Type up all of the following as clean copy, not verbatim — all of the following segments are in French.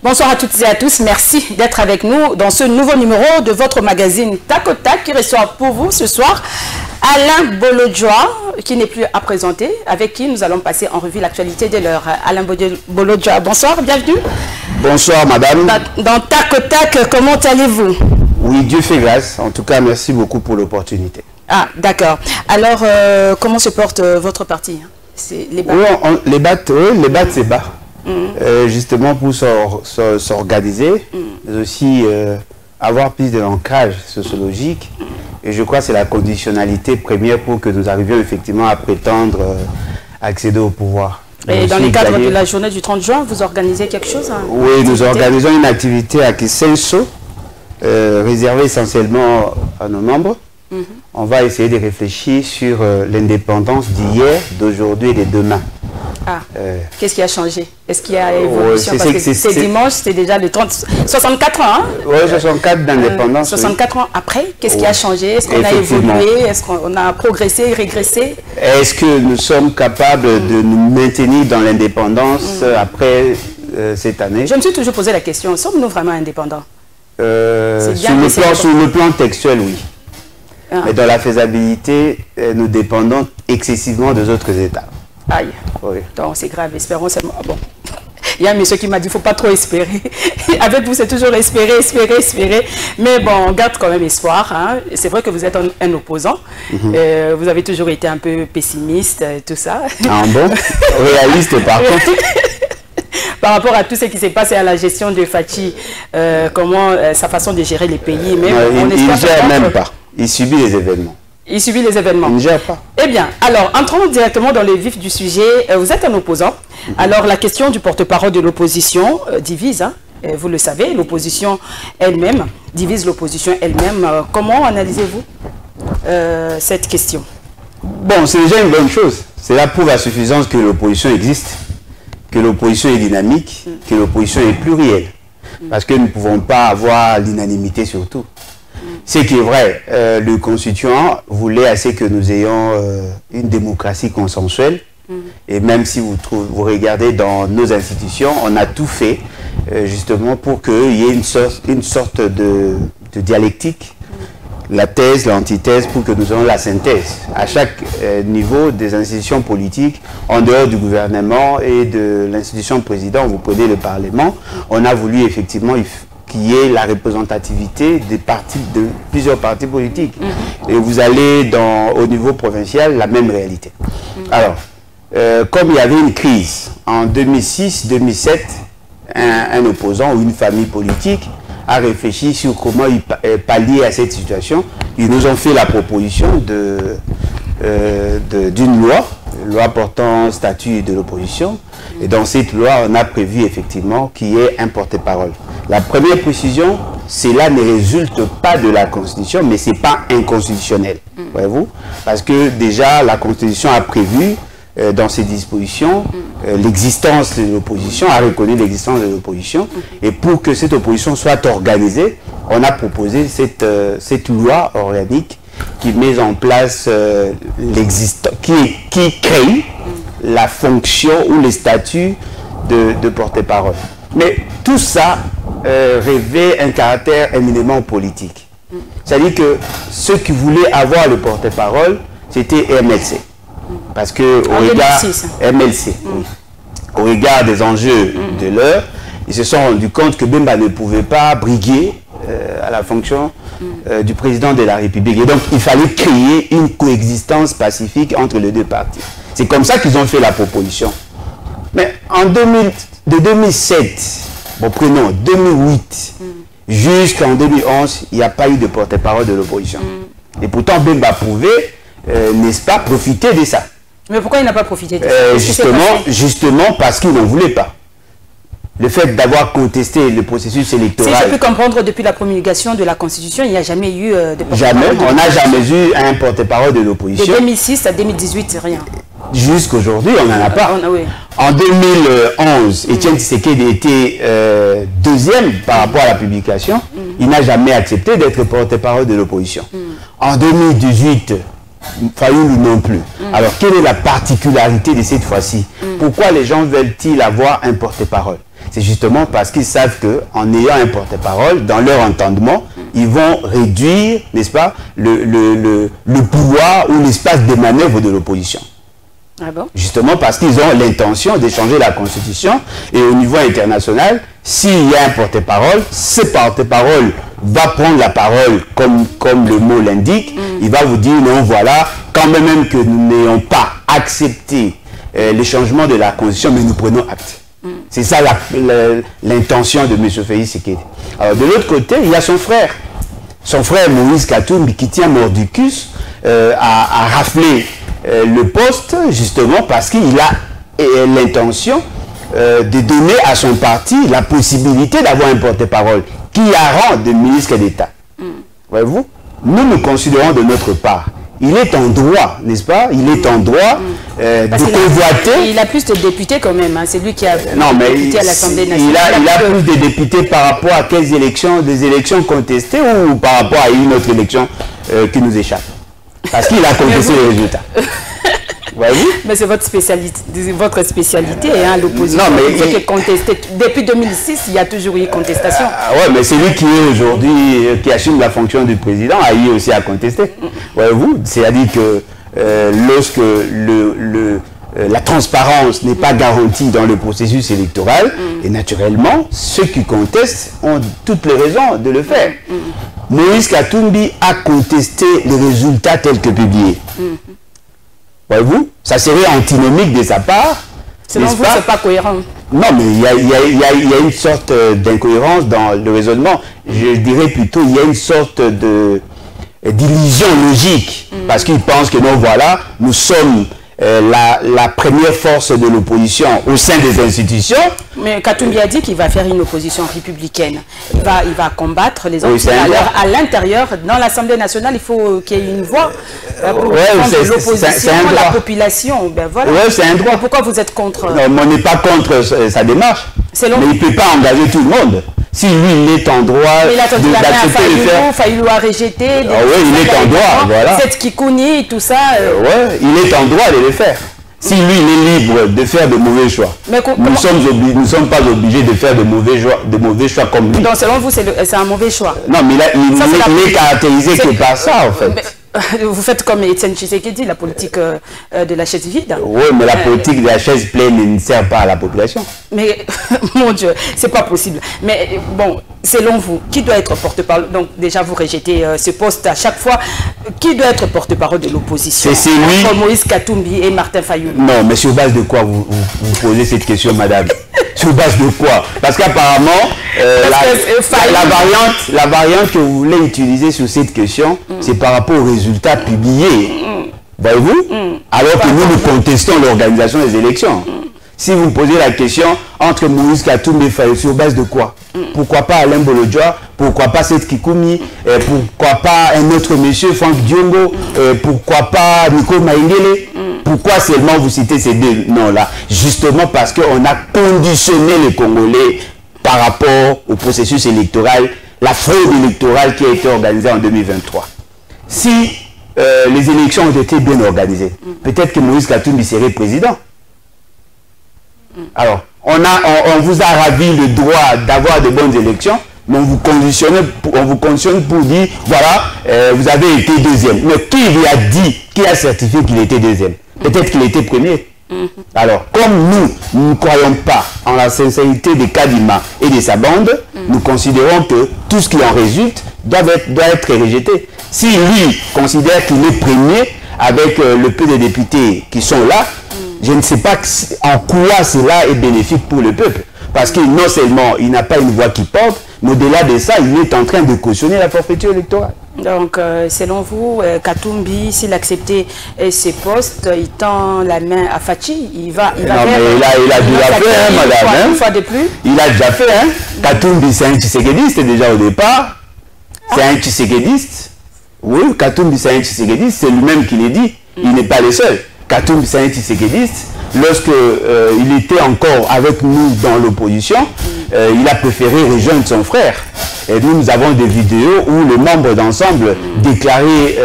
Bonsoir à toutes et à tous, merci d'être avec nous dans ce nouveau numéro de votre magazine Tac au Tac qui reçoit pour vous ce soir Alain Bolodjoa, qui n'est plus à présenter, avec qui nous allons passer en revue l'actualité de l'heure. Alain Bolodjoa, bonsoir, bienvenue. Bonsoir madame. Dans Tac au Tac, comment allez-vous? Oui, Dieu fait grâce. En tout cas, merci beaucoup pour l'opportunité. Ah, d'accord. Alors, comment se porte votre parti? Les BAT? Oui, les BAT c'est bas. Justement pour s'organiser, mais aussi avoir plus de ancrage sociologique. Et je crois que c'est la conditionnalité première pour que nous arrivions effectivement à prétendre accéder au pouvoir. Et dans le cadre de la journée du 30 juin, vous organisez quelque chose? Oui, nous organisons une activité à Kisenso, réservée essentiellement à nos membres. On va essayer de réfléchir sur l'indépendance d'hier, d'aujourd'hui et de demain. Ah, qu'est-ce qui a changé? Est-ce qu'il y a évolution? Parce que c'est dimanche, c'est déjà le 30... 64 ans, hein? Oui, 64 d'indépendance. 64 ans après, qu'est-ce qui a changé? Est-ce qu'on a évolué? Est-ce qu'on a progressé, régressé? Est-ce que nous sommes capables de nous maintenir dans l'indépendance après cette année? Je me suis toujours posé la question, sommes-nous vraiment indépendants? Sur le plan textuel, oui. Mais dans la faisabilité, nous dépendons excessivement des autres États. Aïe, oui. Donc c'est grave, espérons seulement. Bon. Il y a un monsieur qui m'a dit, il ne faut pas trop espérer. Avec vous, c'est toujours espérer, espérer, espérer. Mais bon, on garde quand même espoir. Hein. C'est vrai que vous êtes un opposant. Vous avez toujours été un peu pessimiste, tout ça. Ah bon? Réaliste par contre. Par rapport à tout ce qui s'est passé à la gestion de Fathi, comment sa façon de gérer les pays. Mais il ne gère même pas. Il subit les événements. Il subit les événements. Il ne gère pas. Eh bien, alors, entrons directement dans le vif du sujet. Vous êtes un opposant. Alors, la question du porte-parole de l'opposition divise, hein, vous le savez, l'opposition elle-même divise l'opposition elle-même. Comment analysez-vous cette question? Bon, c'est déjà une bonne chose. Cela prouve à suffisance que l'opposition existe, que l'opposition est dynamique, que l'opposition est plurielle. Parce que nous ne pouvons pas avoir l'unanimité sur tout. Ce qui est vrai, le constituant voulait assez que nous ayons une démocratie consensuelle. Et même si vous regardez dans nos institutions, on a tout fait justement pour qu'il y ait une sorte de dialectique, la thèse, l'antithèse, pour que nous ayons la synthèse. À chaque niveau des institutions politiques, en dehors du gouvernement et de l'institution président, vous prenez le Parlement, on a voulu effectivement qui est la représentativité de plusieurs partis politiques. Et vous allez au niveau provincial, la même réalité. Alors, comme il y avait une crise en 2006-2007, un opposant ou une famille politique a réfléchi sur comment pallier à cette situation. Ils nous ont fait la proposition d'une loi portant statut de l'opposition. Et dans cette loi, on a prévu effectivement qu'il y ait un porte-parole. La première précision, cela ne résulte pas de la Constitution, mais ce n'est pas inconstitutionnel. Voyez-vous? Parce que déjà, la Constitution a prévu dans ses dispositions l'existence de l'opposition, a reconnu l'existence de l'opposition. Et pour que cette opposition soit organisée, on a proposé cette loi organique qui met en place qui crée la fonction ou les statuts de porte-parole. Mais tout ça revêt un caractère éminemment politique. C'est-à-dire que ceux qui voulaient avoir le porte-parole, c'était MLC. Parce que au regard MLC, au regard des enjeux de l'heure, ils se sont rendus compte que Bemba ne pouvait pas briguer à la fonction du président de la République. Et donc, il fallait créer une coexistence pacifique entre les deux partis. C'est comme ça qu'ils ont fait la proposition. Mais de 2007, bon, prenons 2008, jusqu'en 2011, il n'y a pas eu de porte-parole de l'opposition. Et pourtant, Bemba pouvait, n'est-ce pas, profiter de ça. Mais pourquoi il n'a pas profité de ça? Justement parce qu'il n'en voulait pas. Le fait d'avoir contesté le processus électoral... Si j'ai pu comprendre, depuis la promulgation de la Constitution, il n'y a jamais eu de porte-parole. Jamais, on n'a jamais eu un porte-parole de l'opposition. De 2006 à 2018, rien. Jusqu'aujourd'hui, on n'en a pas. Oui. En 2011, Étienne Tshisekedi était deuxième par rapport à la publication. Il n'a jamais accepté d'être porte-parole de l'opposition. En 2018, Fayoulou non plus. Alors, quelle est la particularité de cette fois-ci? Pourquoi les gens veulent-ils avoir un porte-parole? C'est justement parce qu'ils savent qu'en ayant un porte-parole, dans leur entendement, ils vont réduire, n'est-ce pas, le pouvoir ou l'espace de manœuvre de l'opposition. Ah bon? Justement parce qu'ils ont l'intention de changer la Constitution, et au niveau international, s'il y a un porte-parole, ce porte-parole va prendre la parole comme le mot l'indique. Il va vous dire non, voilà, quand même que nous n'ayons pas accepté les changements de la Constitution, mais nous prenons acte. C'est ça l'intention de M. Félix Tshisekedi. Alors de l'autre côté, il y a son frère Moïse Katumbi, qui tient mordicus à rafler le poste, justement parce qu'il a l'intention de donner à son parti la possibilité d'avoir un porte-parole qui a rang de ministre d'État. Voyez-vous, nous considérons de notre part, il est en droit, n'est-ce pas? Il est en droit de convoiter. Il a plus de députés quand même, hein. C'est lui qui a député à l'Assemblée nationale. Il a plus de députés par rapport à quelles élections? Des élections contestées ou par rapport à une autre élection qui nous échappe? Parce qu'il a contesté les résultats. Voyez-vous? Mais c'est votre spécialité, hein, l'opposition. Non, mais qui est contesté. Depuis 2006, il y a toujours eu contestation. Oui, mais celui qui est aujourd'hui, qui assume la fonction du président, a eu aussi à contester. Voyez-vous? C'est-à-dire que lorsque la transparence n'est pas garantie dans le processus électoral, et naturellement, ceux qui contestent ont toutes les raisons de le faire. Moïse Katumbi a contesté les résultats tels que publiés. Voyez-vous, ça serait antinomique de sa part. Selon vous, c'est pas cohérent. Non, mais il y a une sorte d'incohérence dans le raisonnement. Je dirais plutôt il y a une sorte d'illusion logique. Parce qu'ils pensent que non, voilà, nous sommes la première force de l'opposition au sein des institutions. Mais Katumbi a dit qu'il va faire une opposition républicaine. Il va combattre les autres. À l'intérieur, dans l'Assemblée nationale, il faut qu'il y ait une voix pour l'opposition, la population. Ben voilà. C'est un droit. Pourquoi vous êtes contre? Non, on n'est pas contre sa démarche. Mais il ne peut pas engager tout le monde. Si lui, il est en droit d'accepter de faire... Fayulu a rejeté... oui, il est en droit, voilà. Cette Kikouni, tout ça... Oui, il est en droit de le faire. Si lui, il est libre de faire de mauvais choix, nous ne sommes pas obligés de faire de mauvais choix comme lui. Donc, selon vous, c'est un mauvais choix? Non, mais il n'est caractérisé que par ça, en fait. Vous faites comme Etienne Tshisekedi, la politique de la chaise vide. Oui, mais la politique de la chaise pleine ne sert pas à la population. Mais, mon Dieu, c'est pas possible. Mais bon, selon vous, qui doit être porte-parole? Donc déjà, vous rejetez ce poste à chaque fois. Qui doit être porte-parole de l'opposition? C'est lui. Entre Moïse Katumbi et Martin Fayulu. Non, mais sur base de quoi vous posez cette question, madame? Sur base de quoi? Parce qu'apparemment, la variante que vous voulez utiliser sur cette question, c'est par rapport aux résultats publiés. Voyez-vous? Alors que nous contestons l'organisation des élections. Si vous me posez la question entre Moïse Katumbi et Fayulu, sur base de quoi? Pourquoi pas Alain Bolodjoa? Pourquoi pas Seth Kikoumi? Pourquoi pas un autre monsieur, Franck Diongo? Pourquoi pas Nico Maïngele? Pourquoi seulement vous citez ces deux noms-là? Justement parce qu'on a conditionné les Congolais par rapport au processus électoral, la fraude électorale qui a été organisée en 2023. Si les élections ont été bien organisées, peut-être que Moïse Katumbi serait président. Alors, on vous a ravi le droit d'avoir de bonnes élections, mais on vous conditionne pour dire, voilà, vous avez été deuxième. Mais qui lui a dit, qui a certifié qu'il était deuxième? Peut-être qu'il était premier. Alors, comme nous ne croyons pas en la sincérité de Kadima et de sa bande, nous considérons que tout ce qui en résulte doit être rejeté. Si lui considère qu'il est premier avec le peu de députés qui sont là, je ne sais pas en quoi cela est bénéfique pour le peuple. Parce que non seulement il n'a pas une voix qui porte, mais au-delà de ça, il est en train de cautionner la forfaiture électorale. Donc, selon vous, Katumbi, s'il acceptait ces postes, il tend la main à Fachi. Il va non, mais il a déjà fait, hein, madame. Une fois de plus. Il a déjà fait, hein. Katumbi, c'est un Tshisekediste déjà au départ. C'est un Tshisekediste. Oui, Katumbi, c'est un Tshisekediste. C'est lui-même qui l'a dit. Il n'est pas le seul. Katumbi, c'est un Tshisekediste. Lorsque il était encore avec nous dans l'opposition, il a préféré rejoindre son frère. Et nous avons des vidéos où les membres d'ensemble déclaraient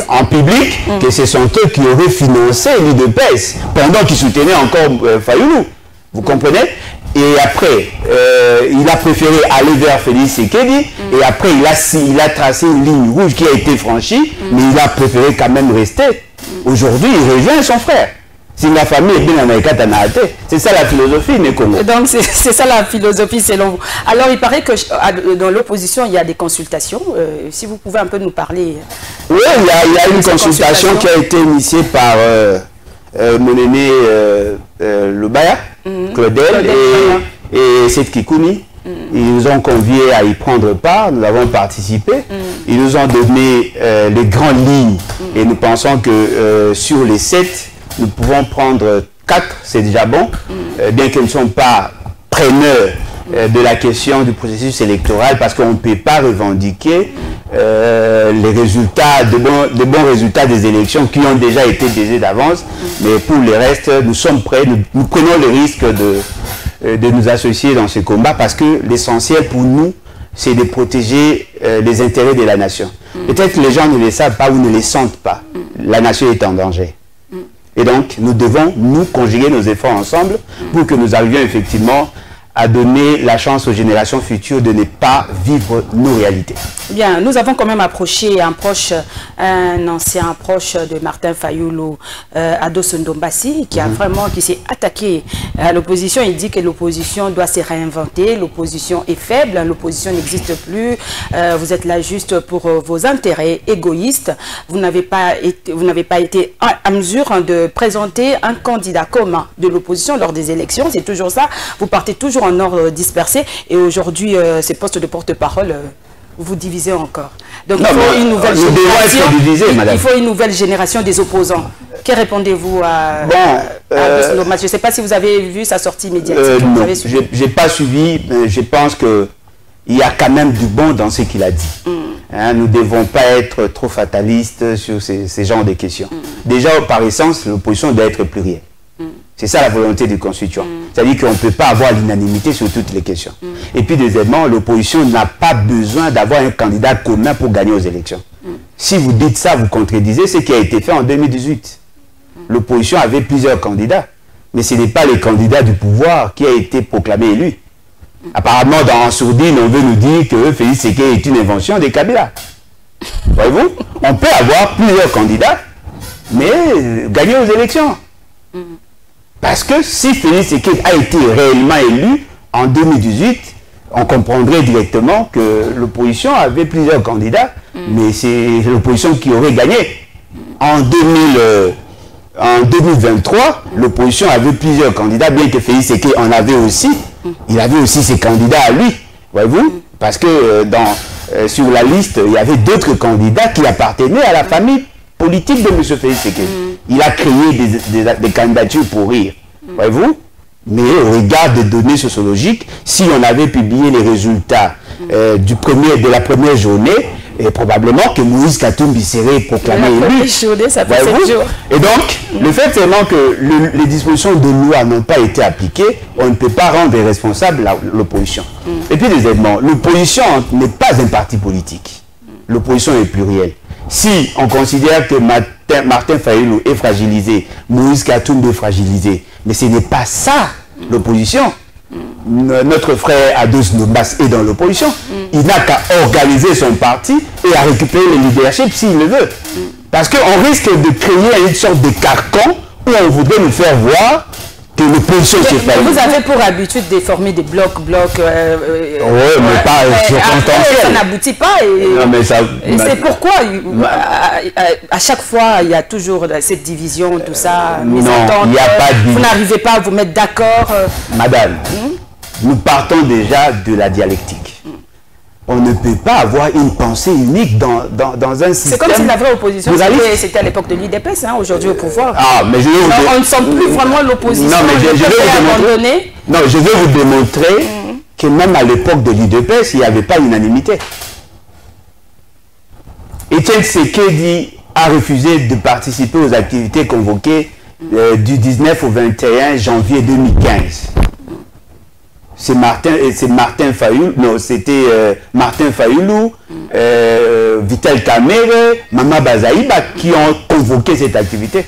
en public que ce sont eux qui auraient financé l'UDPS pendant qu'ils soutenaient encore Fayulu. Vous comprenez? Et après, il a préféré aller vers Félix Tshisekedi. Et après, il a tracé une ligne rouge qui a été franchie. Mais il a préféré quand même rester. Aujourd'hui, il rejoint son frère. Si la famille est bien en Amérique, c'est ça la philosophie, Nekongo. Donc c'est ça la philosophie selon vous. Alors il paraît que dans l'opposition, il y a des consultations. Si vous pouvez un peu nous parler. Oui, il y a une consultation qui a été initiée par mon aîné Lubaya, Claudel et Seth Kikouni. Ils nous ont conviés à y prendre part, nous avons participé. Ils nous ont donné les grandes lignes. Et nous pensons que sur les 7, nous pouvons prendre 4, c'est déjà bon, bien qu'ils ne sont pas preneurs de la question du processus électoral, parce qu'on ne peut pas revendiquer les résultats, de bons résultats des élections qui ont déjà été baisés d'avance. Mais pour le reste, nous sommes prêts, nous prenons le risque de nous associer dans ce combat, parce que l'essentiel pour nous, c'est de protéger les intérêts de la nation. Peut-être que les gens ne le savent pas ou ne les sentent pas. La nation est en danger. Et donc, nous devons, nous, conjuguer nos efforts ensemble pour que nous arrivions effectivement à donner la chance aux générations futures de ne pas vivre nos réalités. Bien, nous avons quand même approché un ancien proche de Martin Fayulu, Ados Ndombassi, qui qui s'est attaqué à l'opposition. Il dit que l'opposition doit se réinventer, l'opposition est faible, l'opposition n'existe plus, vous êtes là juste pour vos intérêts égoïstes, vous n'avez pas été à mesure de présenter un candidat commun de l'opposition lors des élections, c'est toujours ça, vous partez toujours en ordre dispersé, et aujourd'hui, ces postes de porte-parole, vous divisez encore. Donc il faut une nouvelle génération. Il faut une nouvelle génération des opposants. Que répondez-vous à je ne sais pas si vous avez vu sa sortie médiatique. Non, je n'ai pas suivi. Je pense qu'il y a quand même du bon dans ce qu'il a dit. Hein, nous ne devons pas être trop fatalistes sur ces genres de questions. Déjà, par essence, l'opposition doit être plurielle. C'est ça la volonté du constituant. C'est-à-dire qu'on ne peut pas avoir l'unanimité sur toutes les questions. Et puis deuxièmement, l'opposition n'a pas besoin d'avoir un candidat commun pour gagner aux élections. Si vous dites ça, vous contredisez ce qui a été fait en 2018. L'opposition avait plusieurs candidats, mais ce n'est pas le candidat du pouvoir qui a été proclamé élu. Apparemment, dans sourdine, on veut nous dire que Félix Tshisekedi est une invention des Kabila. Voyez-vous, on peut avoir plusieurs candidats, mais gagner aux élections. Parce que si Félix Tshisekedi a été réellement élu en 2018, on comprendrait directement que l'opposition avait plusieurs candidats, mais c'est l'opposition qui aurait gagné. En 2023, l'opposition avait plusieurs candidats, bien que Félix Tshisekedi en avait aussi. Il avait aussi ses candidats à lui, voyez-vous, parce que sur la liste, il y avait d'autres candidats qui appartenaient à la famille politique de M. Félix Tshisekedi. Il a créé des candidatures pour rire, voyez-vous. Mais au regard des données sociologiques, si on avait publié les résultats de la première journée, probablement que Moïse Katumbi serait proclamé élu. Et donc, le fait seulement que les dispositions de loi n'ont pas été appliquées, on ne peut pas rendre responsable l'opposition. Et puis deuxièmement, l'opposition n'est pas un parti politique. L'opposition est plurielle. Si on considère que Martin Fayulu est fragilisé, Moïse Katumbi est fragilisé, mais ce n'est pas ça l'opposition. Notre frère Ados Ndombassi est dans l'opposition. Il n'a qu'à organiser son parti et à récupérer le leadership s'il le veut. Parce qu'on risque de créer une sorte de carcan où on voudrait nous faire voir que l'opposition se fait. Vous avez pour habitude de former des blocs. Oui, mais pas ça n'aboutit pas. Et c'est pourquoi, à chaque fois, il y a toujours cette division, tout ça. Non, il n'y a pas de division. Vous n'arrivez pas à vous mettre d'accord. Madame, nous partons déjà de la dialectique. On ne peut pas avoir une pensée unique dans un système. C'est comme si la vraie opposition, c'était à l'époque de l'UDPS, hein, aujourd'hui au pouvoir. Mais on ne sent plus vraiment l'opposition. Non, mais je vais vous démontrer que même à l'époque de l'UDPS, il n'y avait pas l'unanimité. Etienne Tshisekedi a refusé de participer aux activités convoquées du 19 au 21 janvier 2015. C'est Martin Fayulu, non, c'était Martin Fayulu, Vital Kamerhe, Mama Bazaïba qui ont convoqué cette activité.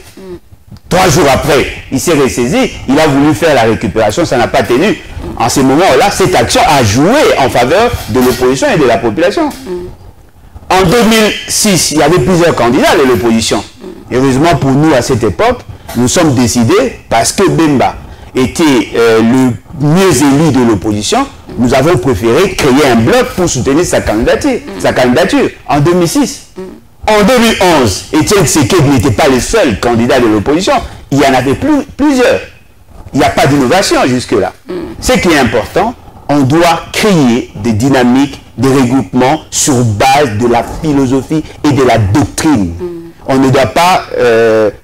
3 jours après, il s'est ressaisi, il a voulu faire la récupération, ça n'a pas tenu. En ce moment-là, cette action a joué en faveur de l'opposition et de la population. En 2006, il y avait plusieurs candidats de l'opposition. Heureusement pour nous, à cette époque, nous sommes décidés, parce que Bemba était le mieux élu de l'opposition, nous avons préféré créer un bloc pour soutenir sa candidature en 2006. En 2011, Étienne Tshisekedi n'était pas le seul candidat de l'opposition. Il y en avait plusieurs. Il n'y a pas d'innovation jusque-là. Ce qui est important, on doit créer des dynamiques, des regroupements sur base de la philosophie et de la doctrine. On ne doit pas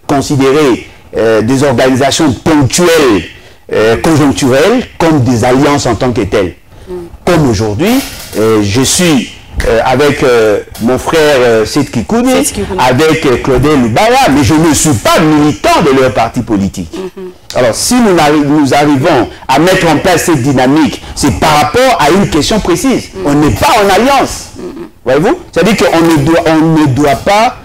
considérer des organisations ponctuelles, conjoncturelles, comme des alliances en tant que telles. Comme aujourd'hui, je suis avec mon frère Seth Kikouni, avec Claudel Lubaya, mais je ne suis pas militant de leur parti politique. Alors, si nous arrivons à mettre en place cette dynamique, c'est par rapport à une question précise. On n'est pas en alliance. Voyez-vous? C'est-à-dire qu'on ne doit pas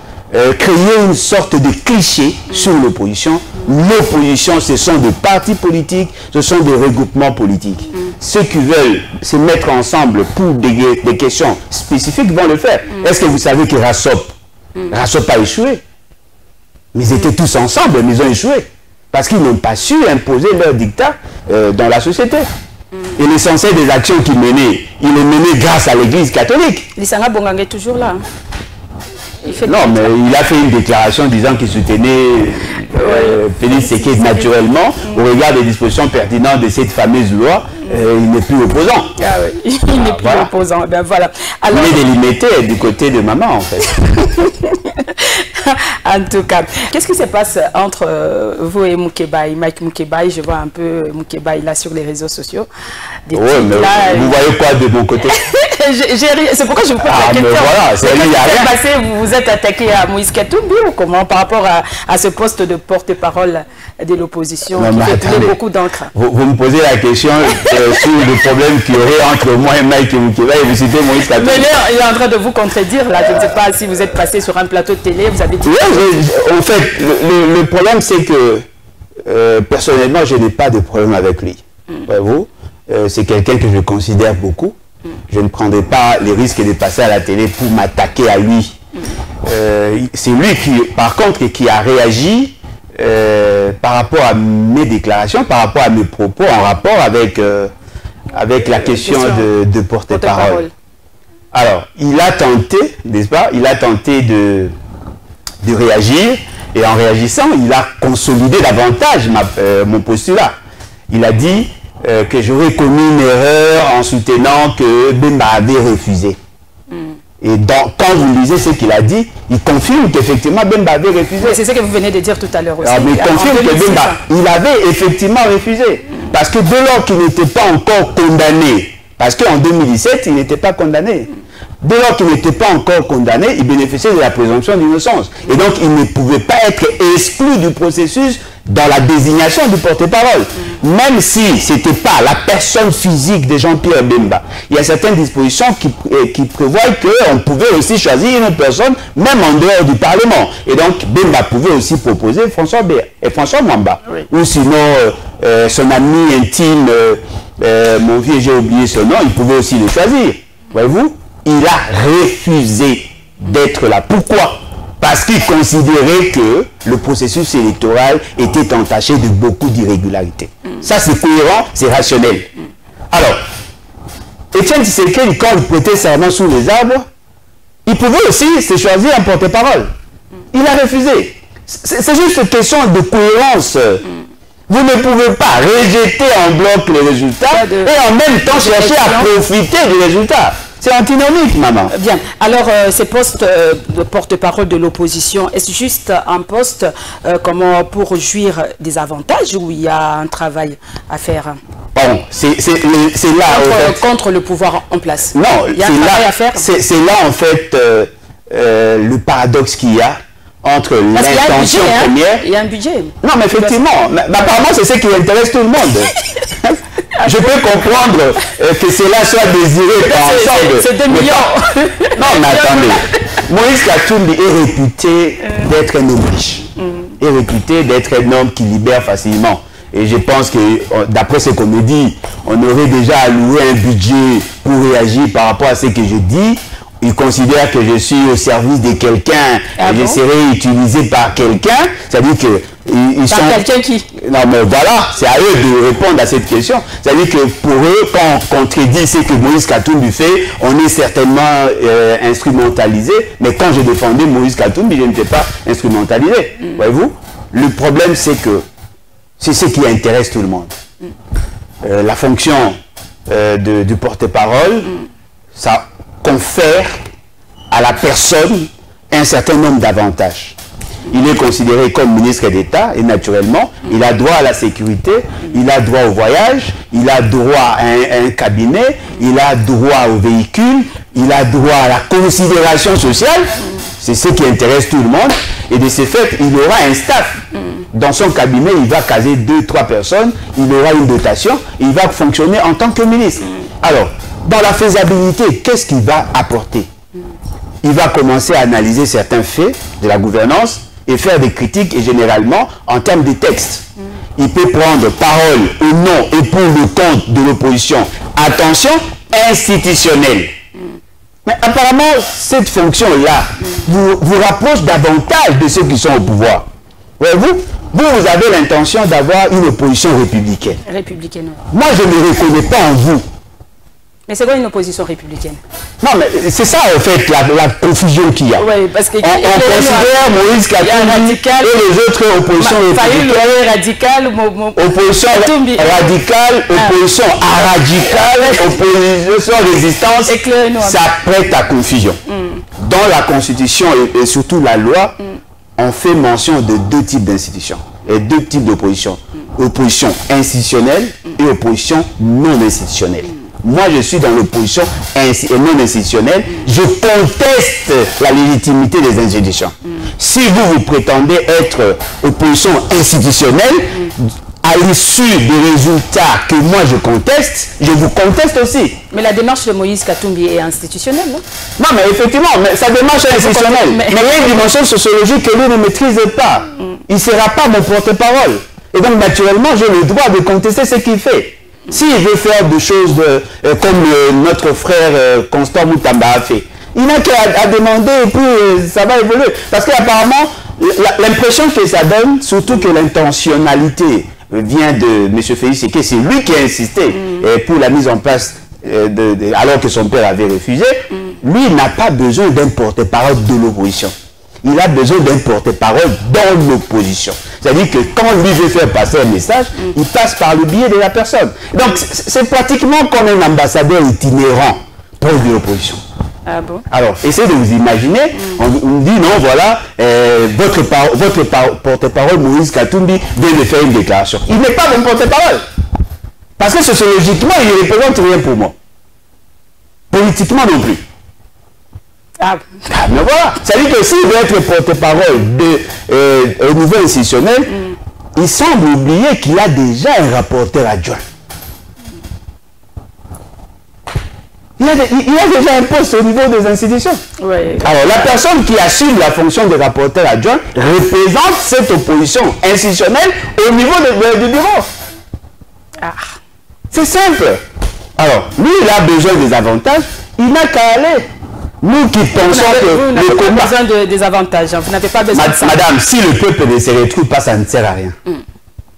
créer une sorte de cliché sur l'opposition. L'opposition, ce sont des partis politiques, ce sont des regroupements politiques. Ceux qui veulent se mettre ensemble pour des questions spécifiques vont le faire. Est-ce que vous savez que Rassop a échoué? Mais ils étaient tous ensemble, mais ils ont échoué. Parce qu'ils n'ont pas su imposer leur dictat dans la société. Et l'essentiel des actions qu'il menait, il les menait grâce à l'Église catholique. Lissanga Bongangue est toujours là. Non, mais il a fait une déclaration disant qu'il soutenait Félix Tshisekedi naturellement au regard des dispositions pertinentes de cette fameuse loi. Il n'est plus opposant. Ah oui, il n'est plus opposant. Ben voilà. Alors, il est délimité du côté de maman, en fait. En tout cas, qu'est-ce qui se passe entre vous et Moukébaï, Mike Moukébaï? Je vois un peu Moukébaï là sur les réseaux sociaux. Oui, mais là, vous voyez quoi de mon côté? C'est pourquoi je vous pose la question. Voilà, c'est passé, vous vous êtes attaqué à Moïse Katumbi ou comment par rapport à ce poste de porte-parole de l'opposition qui fait couler beaucoup d'encre? Vous me posez la question sur le problème qu'il y aurait entre moi et Mike Moukébaï et vous citez Moïse Katumbi. Mais là, il est en train de vous contredire là. Je ne sais pas si vous êtes passé sur un plateau de télé, vous avez dit... Oui, en fait, le problème c'est que personnellement, je n'ai pas de problème avec lui. Voyez-vous, c'est quelqu'un que je considère beaucoup. Je ne prendrai pas les risques de passer à la télé pour m'attaquer à lui. C'est lui qui, par contre, qui a réagi par rapport à mes déclarations, par rapport à mes propos en rapport avec la question de porte-parole. Alors, il a tenté, n'est-ce pas, il a tenté de réagir, et en réagissant, il a consolidé davantage mon postulat. Il a dit que j'aurais commis une erreur en soutenant que Bemba avait refusé. Et quand vous lisez ce qu'il a dit, il confirme qu'effectivement Bemba avait refusé. C'est ce que vous venez de dire tout à l'heure aussi. Mais il confirme que Bemba, il avait effectivement refusé. Parce que dès lors qu'il n'était pas encore condamné, parce qu'en 2017, il n'était pas condamné. Dès lors qu'il n'était pas encore condamné, il bénéficiait de la présomption d'innocence. Et donc, il ne pouvait pas être exclu du processus dans la désignation du porte-parole. Même si ce n'était pas la personne physique de Jean-Pierre Bemba. Il y a certaines dispositions qui prévoient qu'on pouvait aussi choisir une personne, même en dehors du Parlement. Et donc, Bemba pouvait aussi proposer François Béa et François Mwamba. Oui. Ou sinon, son ami intime, mon vieux, j'ai oublié son nom, il pouvait aussi le choisir. Voyez-vous? Il a refusé d'être là. Pourquoi? Parce qu'il considérait que le processus électoral était entaché de beaucoup d'irrégularités. Ça, c'est cohérent, c'est rationnel. Alors, Étienne Tshisekedi, quand il prêtait serment sous les arbres, il pouvait aussi se choisir un porte-parole. Il a refusé. C'est juste une question de cohérence. Vous ne pouvez pas rejeter en bloc les résultats et en même temps chercher à profiter du résultat. C'est antinomique, maman. Bien. Alors, ces postes de porte-parole de l'opposition, est-ce juste un poste comment pour jouir des avantages ou il y a un travail à faire? Bon, c'est là... Contre le pouvoir en place. Non, il y a un travail à faire. C'est là, en fait, le paradoxe qu'il y a entre l'intention première... Il y a un budget. Non, mais effectivement, mais apparemment, c'est ce qui intéresse tout le monde. Je peux comprendre que cela soit désiré par ensemble. C'est 2 millions. Non, mais attendez. Moïse Katumbi est réputé d'être un homme riche. est réputé d'être un homme qui libère facilement. Et je pense que, d'après ce qu'on me dit, on aurait déjà alloué un budget pour réagir par rapport à ce que je dis. Il considère que je suis au service de quelqu'un et je serai utilisé par quelqu'un. C'est-à-dire que ils sont... quelqu'un qui... Non, mais voilà, c'est à eux de répondre à cette question. C'est-à-dire que pour eux, quand on contredit ce que Moïse Katumbi fait, on est certainement instrumentalisé. Mais quand je défendais Moïse Katumbi, je n'étais pas instrumentalisé. Voyez-vous? Le problème, c'est que c'est ce qui intéresse tout le monde. La fonction du porte-parole, ça confère à la personne un certain nombre d'avantages. Il est considéré comme ministre d'État et naturellement, il a droit à la sécurité, il a droit au voyage, il a droit à un cabinet, il a droit au véhicule, il a droit à la considération sociale. C'est ce qui intéresse tout le monde. Et de ce fait, il aura un staff. Dans son cabinet, il va caser 2-3 personnes, il aura une dotation, il va fonctionner en tant que ministre. Alors, dans la faisabilité, qu'est-ce qu'il va apporter? Il va commencer à analyser certains faits de la gouvernance et faire des critiques, et généralement en termes de texte. Il peut prendre parole au nom et pour le compte de l'opposition. Attention, institutionnelle. Mais apparemment, cette fonction-là vous rapproche davantage de ceux qui sont au pouvoir. Voyez-vous, vous avez l'intention d'avoir une opposition républicaine. Républicaine. Moi, je ne me reconnais pas en vous. Mais c'est quoi une opposition républicaine? Non, mais c'est ça, en fait, la confusion qu'il y a. Oui, parce que... On considère Moïse Katumbi et les autres oppositions républicaines. Radical, opposition radicale, opposition à radicale, opposition résistance, ça prête à confusion. Dans la Constitution et surtout la loi, on fait mention de deux types d'institutions et deux types d'opposition. Opposition institutionnelle et opposition non institutionnelle. Moi, je suis dans l'opposition non institutionnelle. Je conteste la légitimité des institutions. Si vous prétendez être opposition institutionnelle, à l'issue des résultats que moi je conteste, je vous conteste aussi. Mais la démarche de Moïse Katumbi est institutionnelle, non? Non, mais effectivement, sa démarche est institutionnelle. Mais il y a une dimension sociologique que lui ne maîtrise pas. Il ne sera pas mon porte-parole. Et donc, naturellement, j'ai le droit de contester ce qu'il fait. S'il veut faire des choses comme notre frère Constant Moutamba a fait, il n'a qu'à demander et puis ça va évoluer. Parce qu'apparemment, l'impression que ça donne, surtout que l'intentionnalité vient de M. Félix Séké, c'est lui qui a insisté pour la mise en place, alors que son père avait refusé. Lui, n'a pas besoin d'un porte-parole de l'opposition. Il a besoin d'un porte-parole dans l'opposition. C'est-à-dire que quand lui veut faire passer un message, il passe par le biais de la personne. Donc, c'est pratiquement comme un ambassadeur itinérant proche de l'opposition. Ah bon? Alors, essayez de vous imaginer, on dit non, voilà, votre porte-parole Moïse Katumbi vient de faire une déclaration. Il n'est pas mon porte-parole. Parce que sociologiquement, il ne représente rien pour moi. Politiquement non plus. Mais voilà, c'est-à-dire que s'il veut être porte-parole au niveau institutionnel, il semble oublier qu'il a déjà un rapporteur adjoint. Il a déjà un poste au niveau des institutions. Alors, la personne qui assume la fonction de rapporteur adjoint représente cette opposition institutionnelle au niveau du bureau. C'est simple. Alors, lui, il a besoin des avantages, il n'a qu'à aller. Nous qui pensons que le combat... Vous n'avez pas besoin des avantages, vous n'avez pas besoin de ça. Madame, si le peuple ne se retrouve pas, ça ne sert à rien.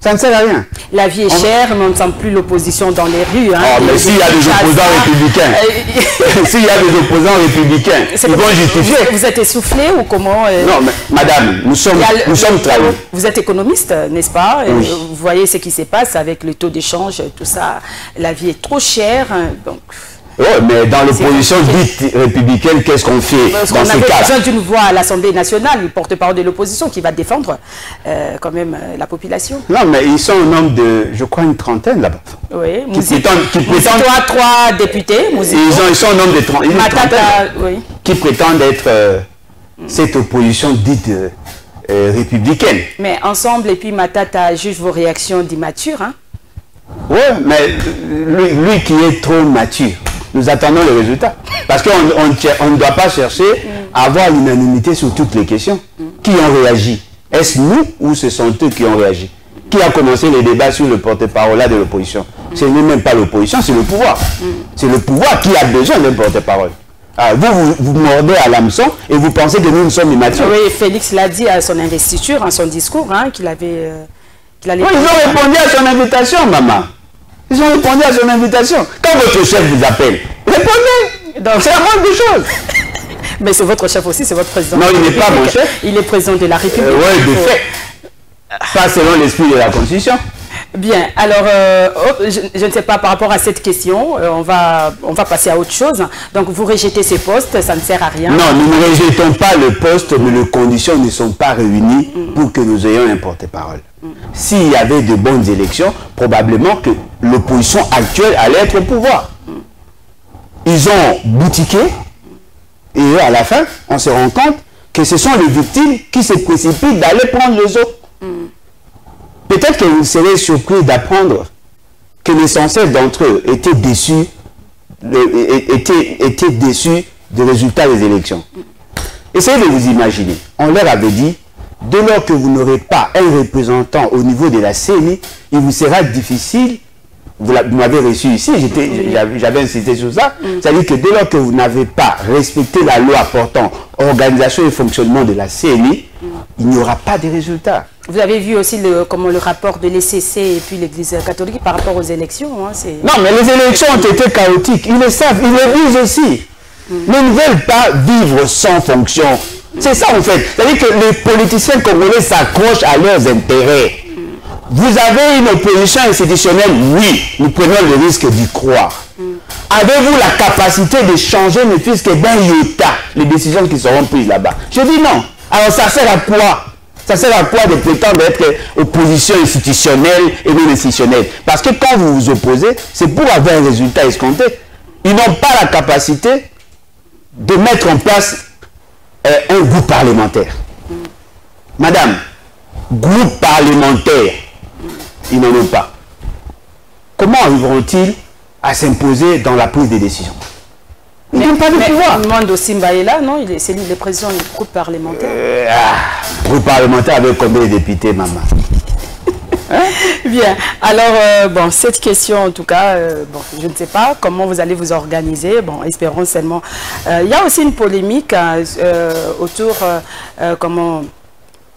Ça ne sert à rien. La vie est chère, mais on ne sent plus l'opposition dans les rues. Mais s'il y a des opposants républicains, s'il y a des opposants républicains, ils vont justifier. Vous êtes essoufflé ou comment Non, mais madame, nous sommes trahis. Vous êtes économiste, n'est-ce pas? Oui. Vous voyez ce qui se passe avec le taux d'échange, tout ça. La vie est trop chère, donc... Oui, mais dans l'opposition dite républicaine, qu'est-ce qu'on fait dans ce cas? On avait besoin d'une voix à l'Assemblée nationale, une porte-parole de l'opposition qui va défendre quand même la population. Non, mais ils sont au nombre de, je crois, une trentaine là-bas. Oui, qui prétendent 3 députés. Ils sont au nombre de 30. Oui. Qui prétendent être cette opposition dite républicaine. Mais ensemble, et puis Matata juge vos réactions d'immature. Oui, mais lui qui est trop mature. Nous attendons le résultat. Parce qu'on ne doit pas chercher à avoir l'unanimité sur toutes les questions. Qui ont réagi? Est-ce nous ou ce sont eux qui ont réagi? Qui a commencé les débats sur le porte-parole de l'opposition? Ce n'est même pas l'opposition, c'est le pouvoir. C'est le pouvoir qui a besoin d'un porte-parole. Vous mordez à l'hameçon et vous pensez que nous sommes immatures. Oui, Félix l'a dit à son investiture, à son discours, hein, qu'il avait... Oui, ils ont répondu à son invitation, maman. Ils ont répondu à son invitation. Quand votre chef vous appelle, répondez. C'est la moindre des choses. Mais c'est votre chef aussi, c'est votre président. Non, il n'est pas mon chef. Il est président de la République. Oui, de fait. Pas selon l'esprit de la Constitution. Bien, alors, je ne sais pas par rapport à cette question, on va passer à autre chose. Donc, vous rejetez ces postes, ça ne sert à rien. Non, nous ne rejetons pas le poste, mais les conditions ne sont pas réunies pour que nous ayons un porte-parole. S'il y avait de bonnes élections, probablement que l'opposition actuelle allait être au pouvoir. Ils ont boutiqué, et à la fin, on se rend compte que ce sont les victimes qui se précipitent d'aller prendre les autres. Peut-être que vous serez surpris d'apprendre que l'essentiel d'entre eux étaient déçus des résultats des élections. Essayez de vous imaginer. On leur avait dit, dès lors que vous n'aurez pas un représentant au niveau de la CENI, il vous sera difficile, vous m'avez reçu ici, j'avais insisté sur ça, c'est-à-dire que dès lors que vous n'avez pas respecté la loi portant organisation et fonctionnement de la CENI, il n'y aura pas de résultats. Vous avez vu aussi le rapport de l'ECC et puis l'Église catholique par rapport aux élections. Hein, non, mais les élections ont été chaotiques. Ils le savent, ils le disent aussi. Ils ne veulent pas vivre sans fonction. C'est ça en fait. C'est-à-dire que les politiciens congolais s'accrochent à leurs intérêts. Vous avez une opposition institutionnelle, oui, nous prenons le risque d'y croire. Avez-vous la capacité de changer ne fût-ce que d'un iota les décisions qui seront prises là-bas? Je dis non. Alors ça sert à quoi? Ça sert à quoi de prétendre être opposition institutionnelle et non institutionnelle? Parce que quand vous vous opposez, c'est pour avoir un résultat escompté. Ils n'ont pas la capacité de mettre en place un groupe parlementaire. Madame, groupe parlementaire, ils n'en ont pas. Comment arriveront-ils à s'imposer dans la prise des décisions? Ils n'ont pas de pouvoir. Mando Simba est là, non? C'est lui le président du groupe parlementaire. Groupe parlementaire avec combien de députés, maman? Bien. Alors, bon, cette question, en tout cas, bon, je ne sais pas comment vous allez vous organiser. Bon, espérons seulement. Il y a aussi une polémique autour,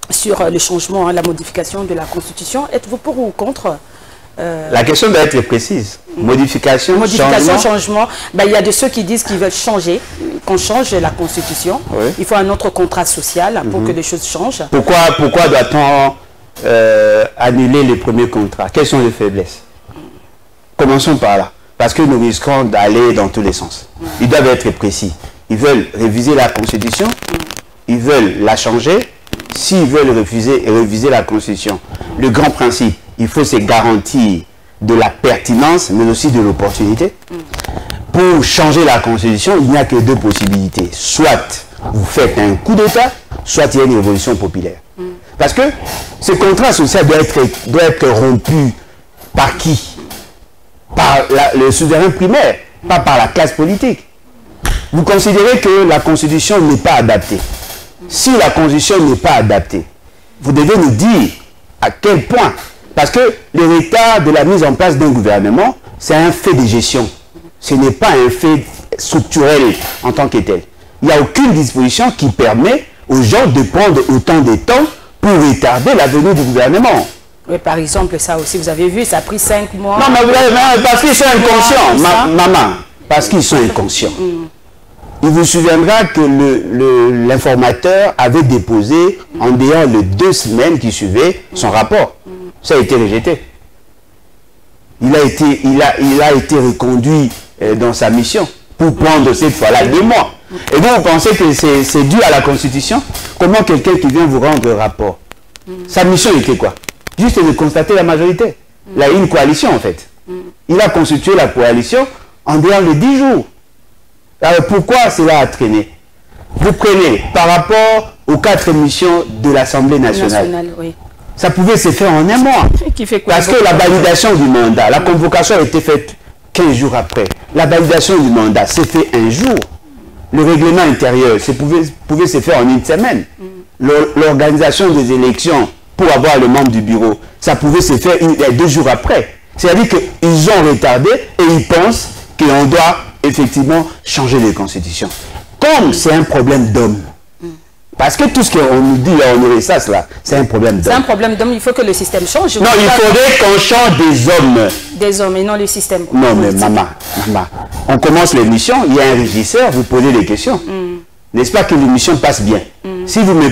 sur le changement, la modification de la Constitution. Êtes-vous pour ou contre? La question doit être précise. Modification, changement. Ben, il y a de ceux qui disent qu'ils veulent changer, qu'on change la Constitution. Oui. Il faut un autre contrat social pour que les choses changent. Pourquoi doit-on annuler les premiers contrats? Quelles sont les faiblesses? Commençons par là. Parce que nous risquons d'aller dans tous les sens. Ils doivent être précis. Ils veulent réviser la Constitution. Ils veulent la changer. S'ils veulent réviser la Constitution, le grand principe, il faut se garantir de la pertinence, mais aussi de l'opportunité. Pour changer la Constitution, il n'y a que deux possibilités. Soit vous faites un coup d'État, soit il y a une révolution populaire. Parce que ce contrat social doit être rompu par qui? Par le souverain primaire, pas par la classe politique. Vous considérez que la Constitution n'est pas adaptée. Si la Constitution n'est pas adaptée, vous devez nous dire à quel point. Parce que l'héritage de la mise en place d'un gouvernement, c'est un fait de gestion. Ce n'est pas un fait structurel en tant que tel. Il n'y a aucune disposition qui permet aux gens de prendre autant de temps pour retarder la venue du gouvernement. Oui, par exemple, ça aussi, vous avez vu, ça a pris 5 mois. Non, mais parce qu'ils sont inconscients, maman, parce qu'ils sont inconscients. Il vous souviendra que l'informateur avait déposé, en dehors les 2 semaines qui suivaient, son rapport. Ça a été rejeté. Il a été reconduit dans sa mission pour prendre cette fois-là 2 mois. Et donc, vous pensez que c'est dû à la Constitution? Comment quelqu'un qui vient vous rendre un rapport? Sa mission était quoi? Juste de constater la majorité. Il a une coalition, en fait. Il a constitué la coalition en dehors de 10 jours. Alors, pourquoi cela a traîné? Vous prenez par rapport aux 4 missions de l'Assemblée nationale. Oui. Ça pouvait se faire en 1 mois. Qui fait quoi? Parce que la validation du mandat, la convocation a été faite 15 jours après. La validation du mandat s'est fait 1 jour. Le règlement intérieur pouvait se faire en 1 semaine. l'organisation des élections pour avoir le membre du bureau, ça pouvait se faire 2 jours après. C'est-à-dire qu'ils ont retardé et ils pensent qu'on doit effectivement changer les constitutions. Comme c'est un problème d'homme. Parce que tout ce qu'on nous dit là, on ça, c'est un problème d'homme. C'est un problème d'homme, il faut que le système change. Non, il faudrait qu'on change des hommes. Des hommes et non le système. Non, mais maman, on commence l'émission, il y a un régisseur, vous posez des questions. N'est-ce pas que l'émission passe bien? Si vous me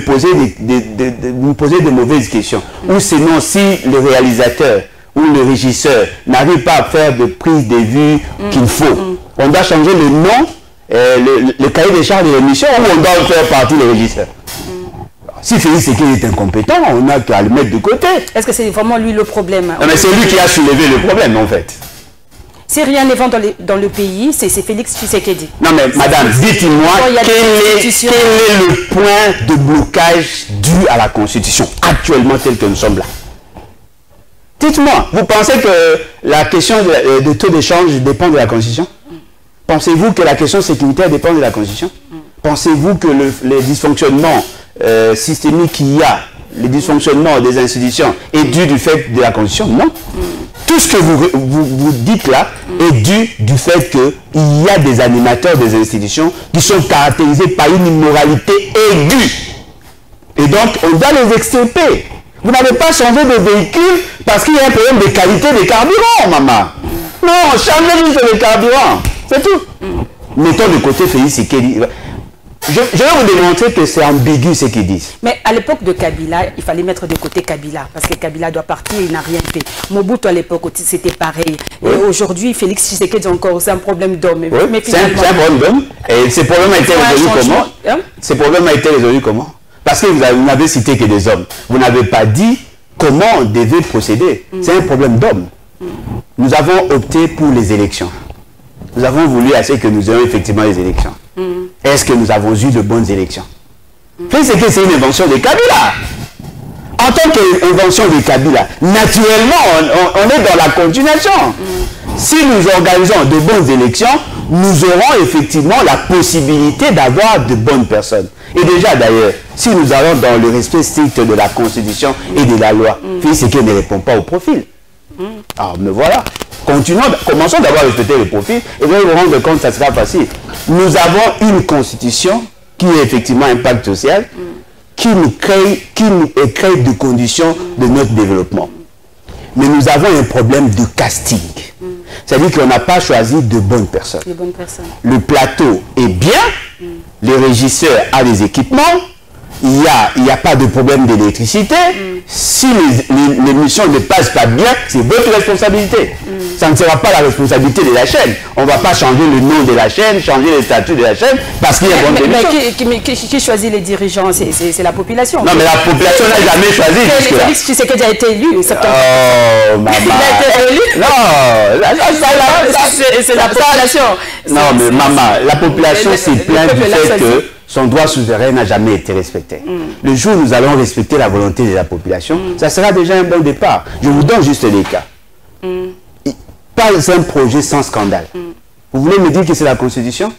posez des mauvaises questions, ou sinon si le réalisateur ou le régisseur n'arrive pas à faire de prise de vue qu'il faut, on doit changer le nom, le cahier des charges de l'émission, ou on doit faire partie le régisseur. Si Félix Tshisekedi est incompétent, on n'a qu'à le mettre de côté. Est-ce que c'est vraiment lui le problème? Non, mais c'est lui qui a soulevé le problème, en fait. Si rien n'est vendu dans le pays, c'est Félix Tshisekedi. Non, mais madame, dites-moi, quel est le point de blocage dû à la Constitution, actuellement, tel que nous sommes là? Dites-moi, vous pensez que la question de taux d'échange dépend de la Constitution? Pensez-vous que la question sécuritaire dépend de la Constitution? Pensez-vous que les dysfonctionnements systémiques qu'il y a, les dysfonctionnements des institutions, est dû du fait de la Constitution? Non. Tout ce que vous dites là est dû du fait qu'il y a des animateurs des institutions qui sont caractérisés par une immoralité aiguë. Et donc, on doit les extirper. Vous n'avez pas changé de véhicule parce qu'il y a un problème de qualité des carburants, maman. Non, changez juste le carburant. C'est tout. Mettons de côté Félix Tshisekedi. Je vais vous démontrer que c'est ambigu ce qu'ils disent. Mais à l'époque de Kabila, il fallait mettre de côté Kabila, parce que Kabila doit partir, il n'a rien fait. Mobutu à l'époque, c'était pareil. Oui. Et aujourd'hui, Félix Tshisekedi encore, c'est un problème d'homme. Oui, c'est un problème d'homme. Et ce problème a été résolu comment? Ce problème a été résolu comment? Parce que vous n'avez cité que des hommes. Vous n'avez pas dit comment on devait procéder. C'est un problème d'homme. Nous avons opté pour les élections. Nous avons voulu assez que nous ayons effectivement les élections. Est-ce que nous avons eu de bonnes élections? C'est une invention de Kabila. En tant qu'invention de Kabila, naturellement, on est dans la continuation. Si nous organisons de bonnes élections, nous aurons effectivement la possibilité d'avoir de bonnes personnes. Et déjà d'ailleurs, si nous allons dans le respect strict de la Constitution et de la loi, c'est qu'elle ne répond pas au profil. Alors, me voilà. Commençons d'abord à respecter le profil et vous allez vous rendre compte que ça sera facile. Nous avons une constitution qui est effectivement un pacte social qui nous crée des conditions de notre développement. Mais nous avons un problème de casting. C'est-à-dire qu'on n'a pas choisi de bonnes personnes. Le plateau est bien, le régisseur a les équipements, il n'y a pas de problème d'électricité. Si l'émission ne passe pas bien, c'est votre responsabilité. Ça ne sera pas la responsabilité de la chaîne. On ne va pas changer le nom de la chaîne, changer le statut de la chaîne, parce qu'il y a une bonne émission. Mais qui choisit les dirigeants? C'est la population. Non, mais la population n'a jamais choisi. Félix Tshisekedi a été élu. Oh, maman. Il a été élu? Non, c'est la population. Non, mais maman, la population s'est plainte du fait que son droit souverain n'a jamais été respecté. Le jour où nous allons respecter la volonté de la population, ça sera déjà un bon départ. Je vous donne juste les cas. Pas un projet sans scandale. Vous voulez me dire que c'est la Constitution?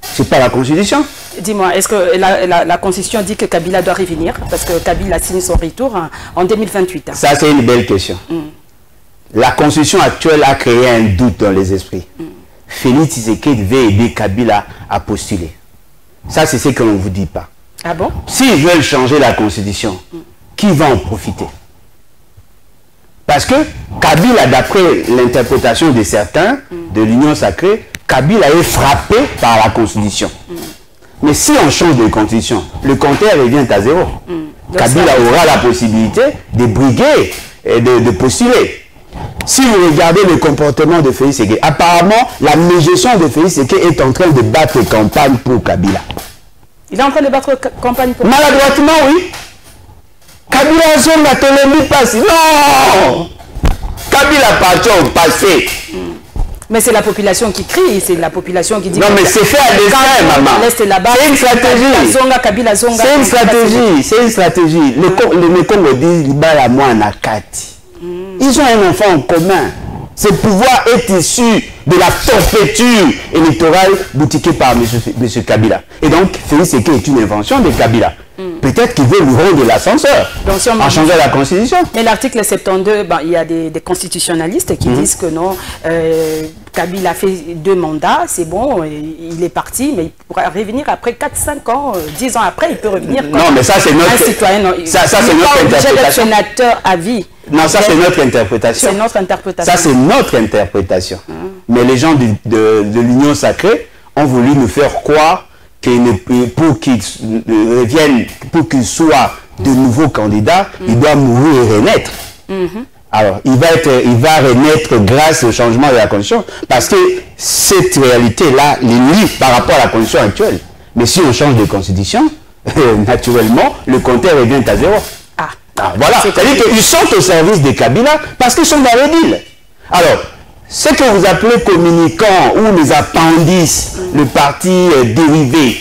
C'est pas la Constitution? Dis-moi, est-ce que la Constitution dit que Kabila doit revenir? Parce que Kabila signe son retour en 2028. Ça, c'est une belle question. La Constitution actuelle a créé un doute dans les esprits. Félix Tshisekedi veut aider Kabila à postuler. Ça, c'est ce que l'on ne vous dit pas. Ah bon? S'ils veulent changer la Constitution, qui va en profiter? Parce que Kabila, d'après l'interprétation de certains de l'Union sacrée, Kabila est frappé par la Constitution. Mais si on change de Constitution, le compteur revient à zéro. Kabila aura la possibilité de briguer et de postuler. Si vous regardez le comportement de Félix Tshisekedi, apparemment, la gestion de Félix Tshisekedi est en train de battre campagne pour Kabila. Il est en train de battre campagne pour... Maladroitement, oui. Kabila Zonga Tolombi passe. Non! Kabila parti au passé. Mais c'est la population qui crie, c'est la population qui dit... Non, mais c'est fait à dessein, maman. C'est une stratégie. Kabila Zonga. C'est une stratégie. C'est une stratégie. Les Congo disent Libala Mwana Kati. Ils ont un enfant en commun. Ce pouvoir est issu de la forfaiture électorale boutiquée par M. Kabila. Et donc, Félix Tshisekedi est une invention de Kabila. Peut-être qu'il veut nous rendre l'ascenseur en changeant la Constitution. Mais l'article 72, ben, il y a des constitutionnalistes qui disent que non, Kabila a fait 2 mandats, c'est bon, il est parti, mais il pourra revenir après 4-5 ans, 10 ans après, il peut revenir comme non, mais ça, c'est notre, un citoyen. Non, ça c'est notre interprétation. Sénateur à vie. Non, ça, c'est notre interprétation. C'est notre interprétation. Ça, c'est notre interprétation. Mais les gens de l'Union sacrée ont voulu nous faire croire pour qu'il revienne, pour qu'il soit de nouveaux candidats, il doit mourir et renaître. Alors, il va renaître grâce au changement de la Constitution, parce que cette réalité-là les lie par rapport à la Constitution actuelle. Mais si on change de Constitution, naturellement, le compteur revient à 0. Voilà, c'est-à-dire qu'ils sont au service des Kabila parce qu'ils sont dans le deal. Alors, ce que vous appelez communicants ou les appendices, le parti dérivé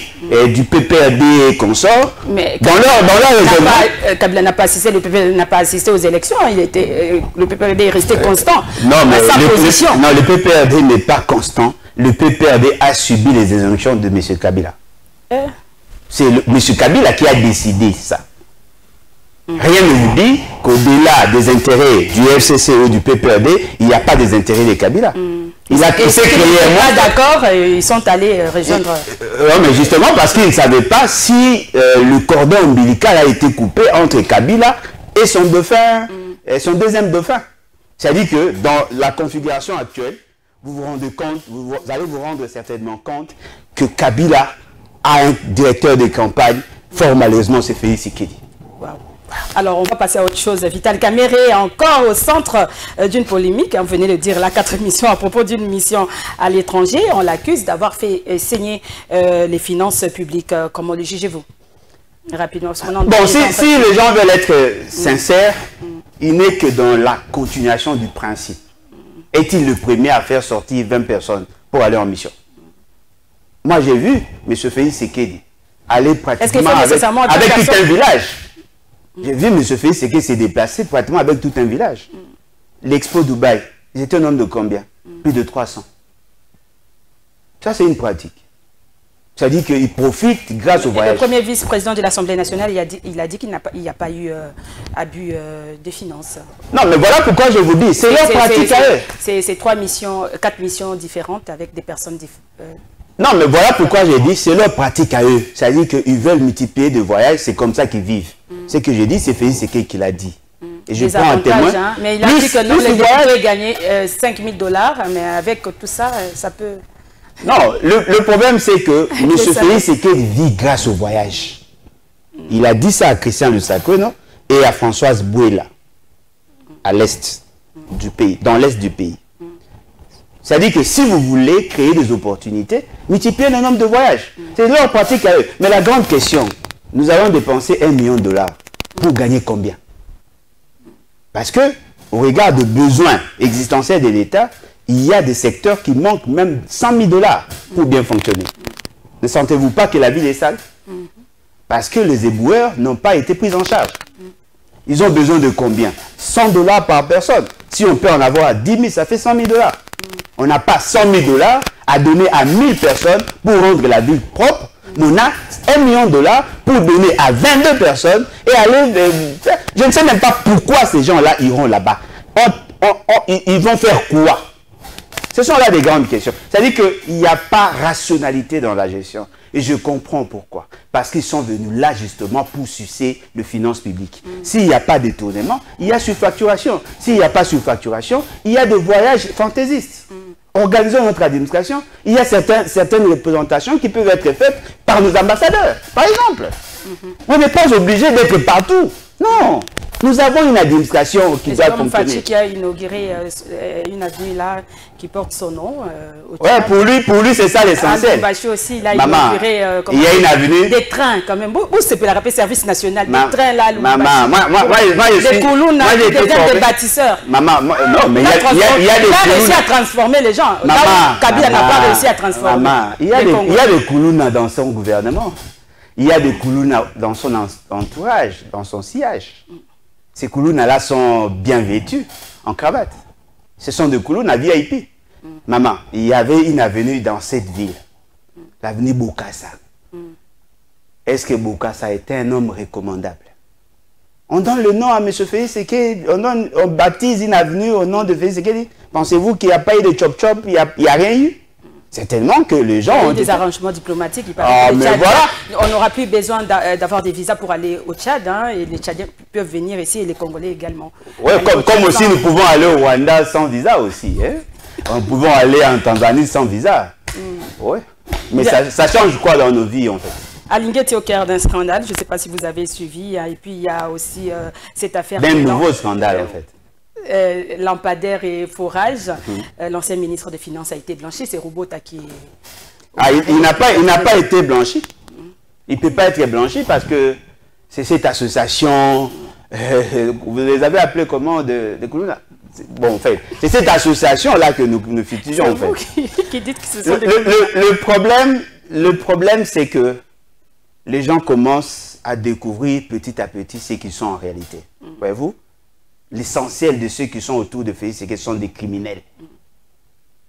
du PPRD et consorts, dans leur raisonnement... Kabila n'a pas assisté, le PPRD n'a pas assisté aux élections, le PPRD est resté constant à sa position. Non, le PPRD n'est pas constant. Le PPRD a subi les élections de M. Kabila. C'est M. Kabila qui a décidé ça. Rien ne vous dit qu'au-delà des intérêts du FCC ou du PPRD, il n'y a pas des intérêts des Kabila. Il s'est créé un d'accord, ils sont allés rejoindre... Non, mais justement parce qu'ils ne savaient pas si le cordon ombilical a été coupé entre Kabila et son dauphin, et son deuxième dauphin. C'est-à-dire que dans la configuration actuelle, vous vous rendez compte, vous allez vous rendre certainement compte que Kabila a un directeur de campagne, fort malheureusement c'est Félix Tshisekedi. Wow. Alors, on va passer à autre chose. Vital Kamerhe est encore au centre d'une polémique. Vous venez de dire la 4 missions à propos d'une mission à l'étranger. On l'accuse d'avoir fait saigner les finances publiques. Comment le jugez-vous? Rapidement. Bon, si les gens veulent être sincères, il n'est que dans la continuation du principe. Est-il le premier à faire sortir 20 personnes pour aller en mission? Moi, j'ai vu M. Félix Tshisekedi aller pratiquement avec tout un village. J'ai vu M. Félix Tshisekedi s'est déplacé pratiquement avec tout un village. L'Expo Dubaï, ils étaient un nombre de combien? Plus de 300. Ça, c'est une pratique. Ça dit qu'il profite grâce au voyage. Le premier vice-président de l'Assemblée nationale, il a dit qu'il n'y a pas eu abus des finances. Non, mais voilà pourquoi je vous dis, c'est leur pratique à eux. C'est 4 missions différentes avec des personnes différentes. Non, mais voilà pourquoi j'ai dit, c'est leur pratique à eux. C'est-à-dire qu'ils veulent multiplier de voyages, c'est comme ça qu'ils vivent. Ce que j'ai dit, c'est Félix Tshisekedi qui l'a dit. Et je prends un témoin. Hein, mais il a dit que non, les députés gagner 5 000 $, mais avec tout ça, ça peut... Non, le problème c'est que M. Félix Tshisekedi vit grâce au voyage. Il a dit ça à Christian Lusako, non? Et à Françoise Bouela, à l'est du pays, dans l'est du pays. C'est-à-dire que si vous voulez créer des opportunités, multipliez le nombre de voyages. C'est leur pratique à eux. Mais la grande question, nous allons dépenser 1 million de $ pour gagner combien? Parce que, au regard des besoins existentiels de l'État, il y a des secteurs qui manquent même 100 000 $ pour bien fonctionner. Ne sentez-vous pas que la ville est sale? Parce que les éboueurs n'ont pas été pris en charge. Ils ont besoin de combien? 100 $ par personne. Si on peut en avoir 10 000, ça fait 100 000 $. On n'a pas 100 000 $ à donner à 1000 personnes pour rendre la ville propre. Mais on a 1 million de $ pour donner à 22 personnes et aller... je ne sais même pas pourquoi ces gens-là iront là-bas. Ils vont faire quoi? Ce sont là des grandes questions. C'est-à-dire qu'il n'y a pas rationalité dans la gestion. Et je comprends pourquoi. Parce qu'ils sont venus là justement pour sucer les finances publiques. S'il n'y a pas de détournement, il y a surfacturation. S'il n'y a pas surfacturation, il y a des voyages fantaisistes. Organisons notre administration. Il y a certaines représentations qui peuvent être faites par nos ambassadeurs, par exemple. On n'est pas obligé d'être partout. Non. Nous avons une administration qui doit fonctionner. Fachi qui a inauguré une avenue là qui porte son nom. Ouais, pour lui c'est ça l'essentiel. Fachi aussi, il a inauguré il y a une avenue. Des trains quand même. Où c'est pour la rappeler service national? Des trains là. Maman, moi je suis... Des Koulouna, des bâtisseurs. Maman, non, mais il y a des Koulouna. Il a réussi à transformer les gens. Kabila n'a pas réussi à transformer. Maman, il y a des Koulouna dans son gouvernement. Il y a des Koulouna dans son entourage, dans son sillage. Ces Koulouna-là sont bien vêtus, en cravate. Ce sont des Koulouna VIP. Maman, il y avait une avenue dans cette ville, l'avenue Bokassa. est-ce que Bokassa était un homme recommandable? On donne le nom à M. Félix Tshisekedi, on baptise une avenue au nom de Félix Tshisekedi. Pensez-vous qu'il n'y a pas eu de chop-chop, il n'y a rien eu? Certainement que les gens il y a ont eu des arrangements diplomatiques. Il paraît que mais voilà. On n'aura plus besoin d'avoir des visas pour aller au Tchad, hein, et les Tchadiens peuvent venir ici et les Congolais également. Oui, comme aussi nous pouvons aller au Rwanda sans visa aussi. Hein? Nous pouvons aller en Tanzanie sans visa. Ouais. Mais ça change quoi dans nos vies en fait? Alinguet est au cœur d'un scandale, je ne sais pas si vous avez suivi, hein, et puis il y a aussi cette affaire... D'un nouveau scandale en fait. Lampadaire et forage, l'ancien ministre des Finances a été blanchi, c'est Robota qui... Il n'a pas été blanchi. Il ne peut pas être blanchi parce que c'est cette association, vous les avez appelés comment de Koulouna? Bon, en fait, c'est cette association-là que nous fustigeons en fait. Qui dites que ce sont des... Le problème, c'est que les gens commencent à découvrir petit à petit ce qu'ils sont en réalité. Voyez-vous? L'essentiel de ceux qui sont autour de Félix, c'est qu'ils sont des criminels.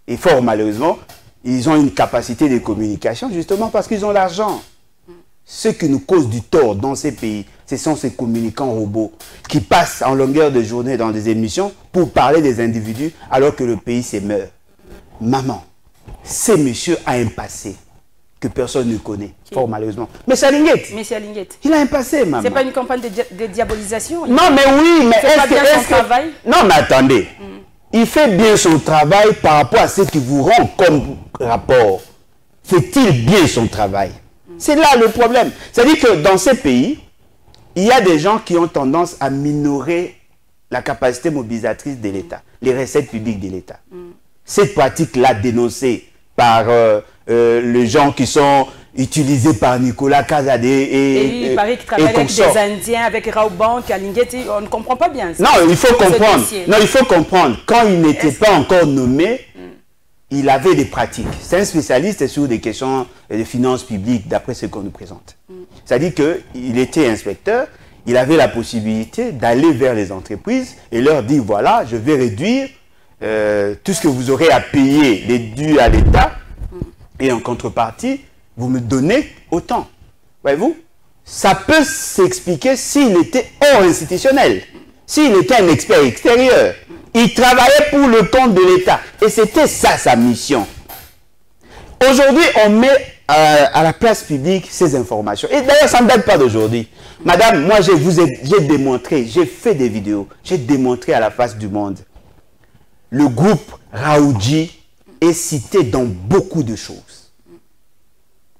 Et fort malheureusement, ils ont une capacité de communication justement parce qu'ils ont l'argent. Ce qui nous cause du tort dans ces pays, ce sont ces communicants robots qui passent en longueur de journée dans des émissions pour parler des individus alors que le pays se meurt. Maman, ce monsieur a un passé que personne ne connaît, fort malheureusement. Mais c'est Alinguet. Il a un passé, maman. C'est pas une campagne de diabolisation? Non, mais oui, mais est-ce que son travail? Non, mais attendez. Il fait bien son travail par rapport à ce qui vous rend comme rapport. Fait-il bien son travail? C'est là le problème. C'est-à-dire que dans ces pays, il y a des gens qui ont tendance à minorer la capacité mobilisatrice de l'État, les recettes publiques de l'État. Cette pratique-là dénoncée par les gens qui sont utilisés par Nicolas Kazade et il paraît qu'il travaille avec des Indiens, avec Raobank, Alinguet, on ne comprend pas bien. Non, il faut comprendre. Non, il faut comprendre. Quand il n'était pas encore nommé, il avait des pratiques. C'est un spécialiste sur des questions de finances publiques, d'après ce qu'on nous présente. C'est-à-dire qu'il était inspecteur, il avait la possibilité d'aller vers les entreprises et leur dire, voilà, je vais réduire tout ce que vous aurez à payer, les dus à l'État, et en contrepartie, vous me donnez autant. Voyez-vous? Ça peut s'expliquer s'il était hors institutionnel, s'il était un expert extérieur. Il travaillait pour le compte de l'État. Et c'était ça, sa mission. Aujourd'hui, on met à la place publique ces informations. Et d'ailleurs, ça ne date pas d'aujourd'hui. Madame, moi, j'ai démontré, j'ai fait des vidéos, j'ai démontré à la face du monde. Le groupe Raoudji est cité dans beaucoup de choses.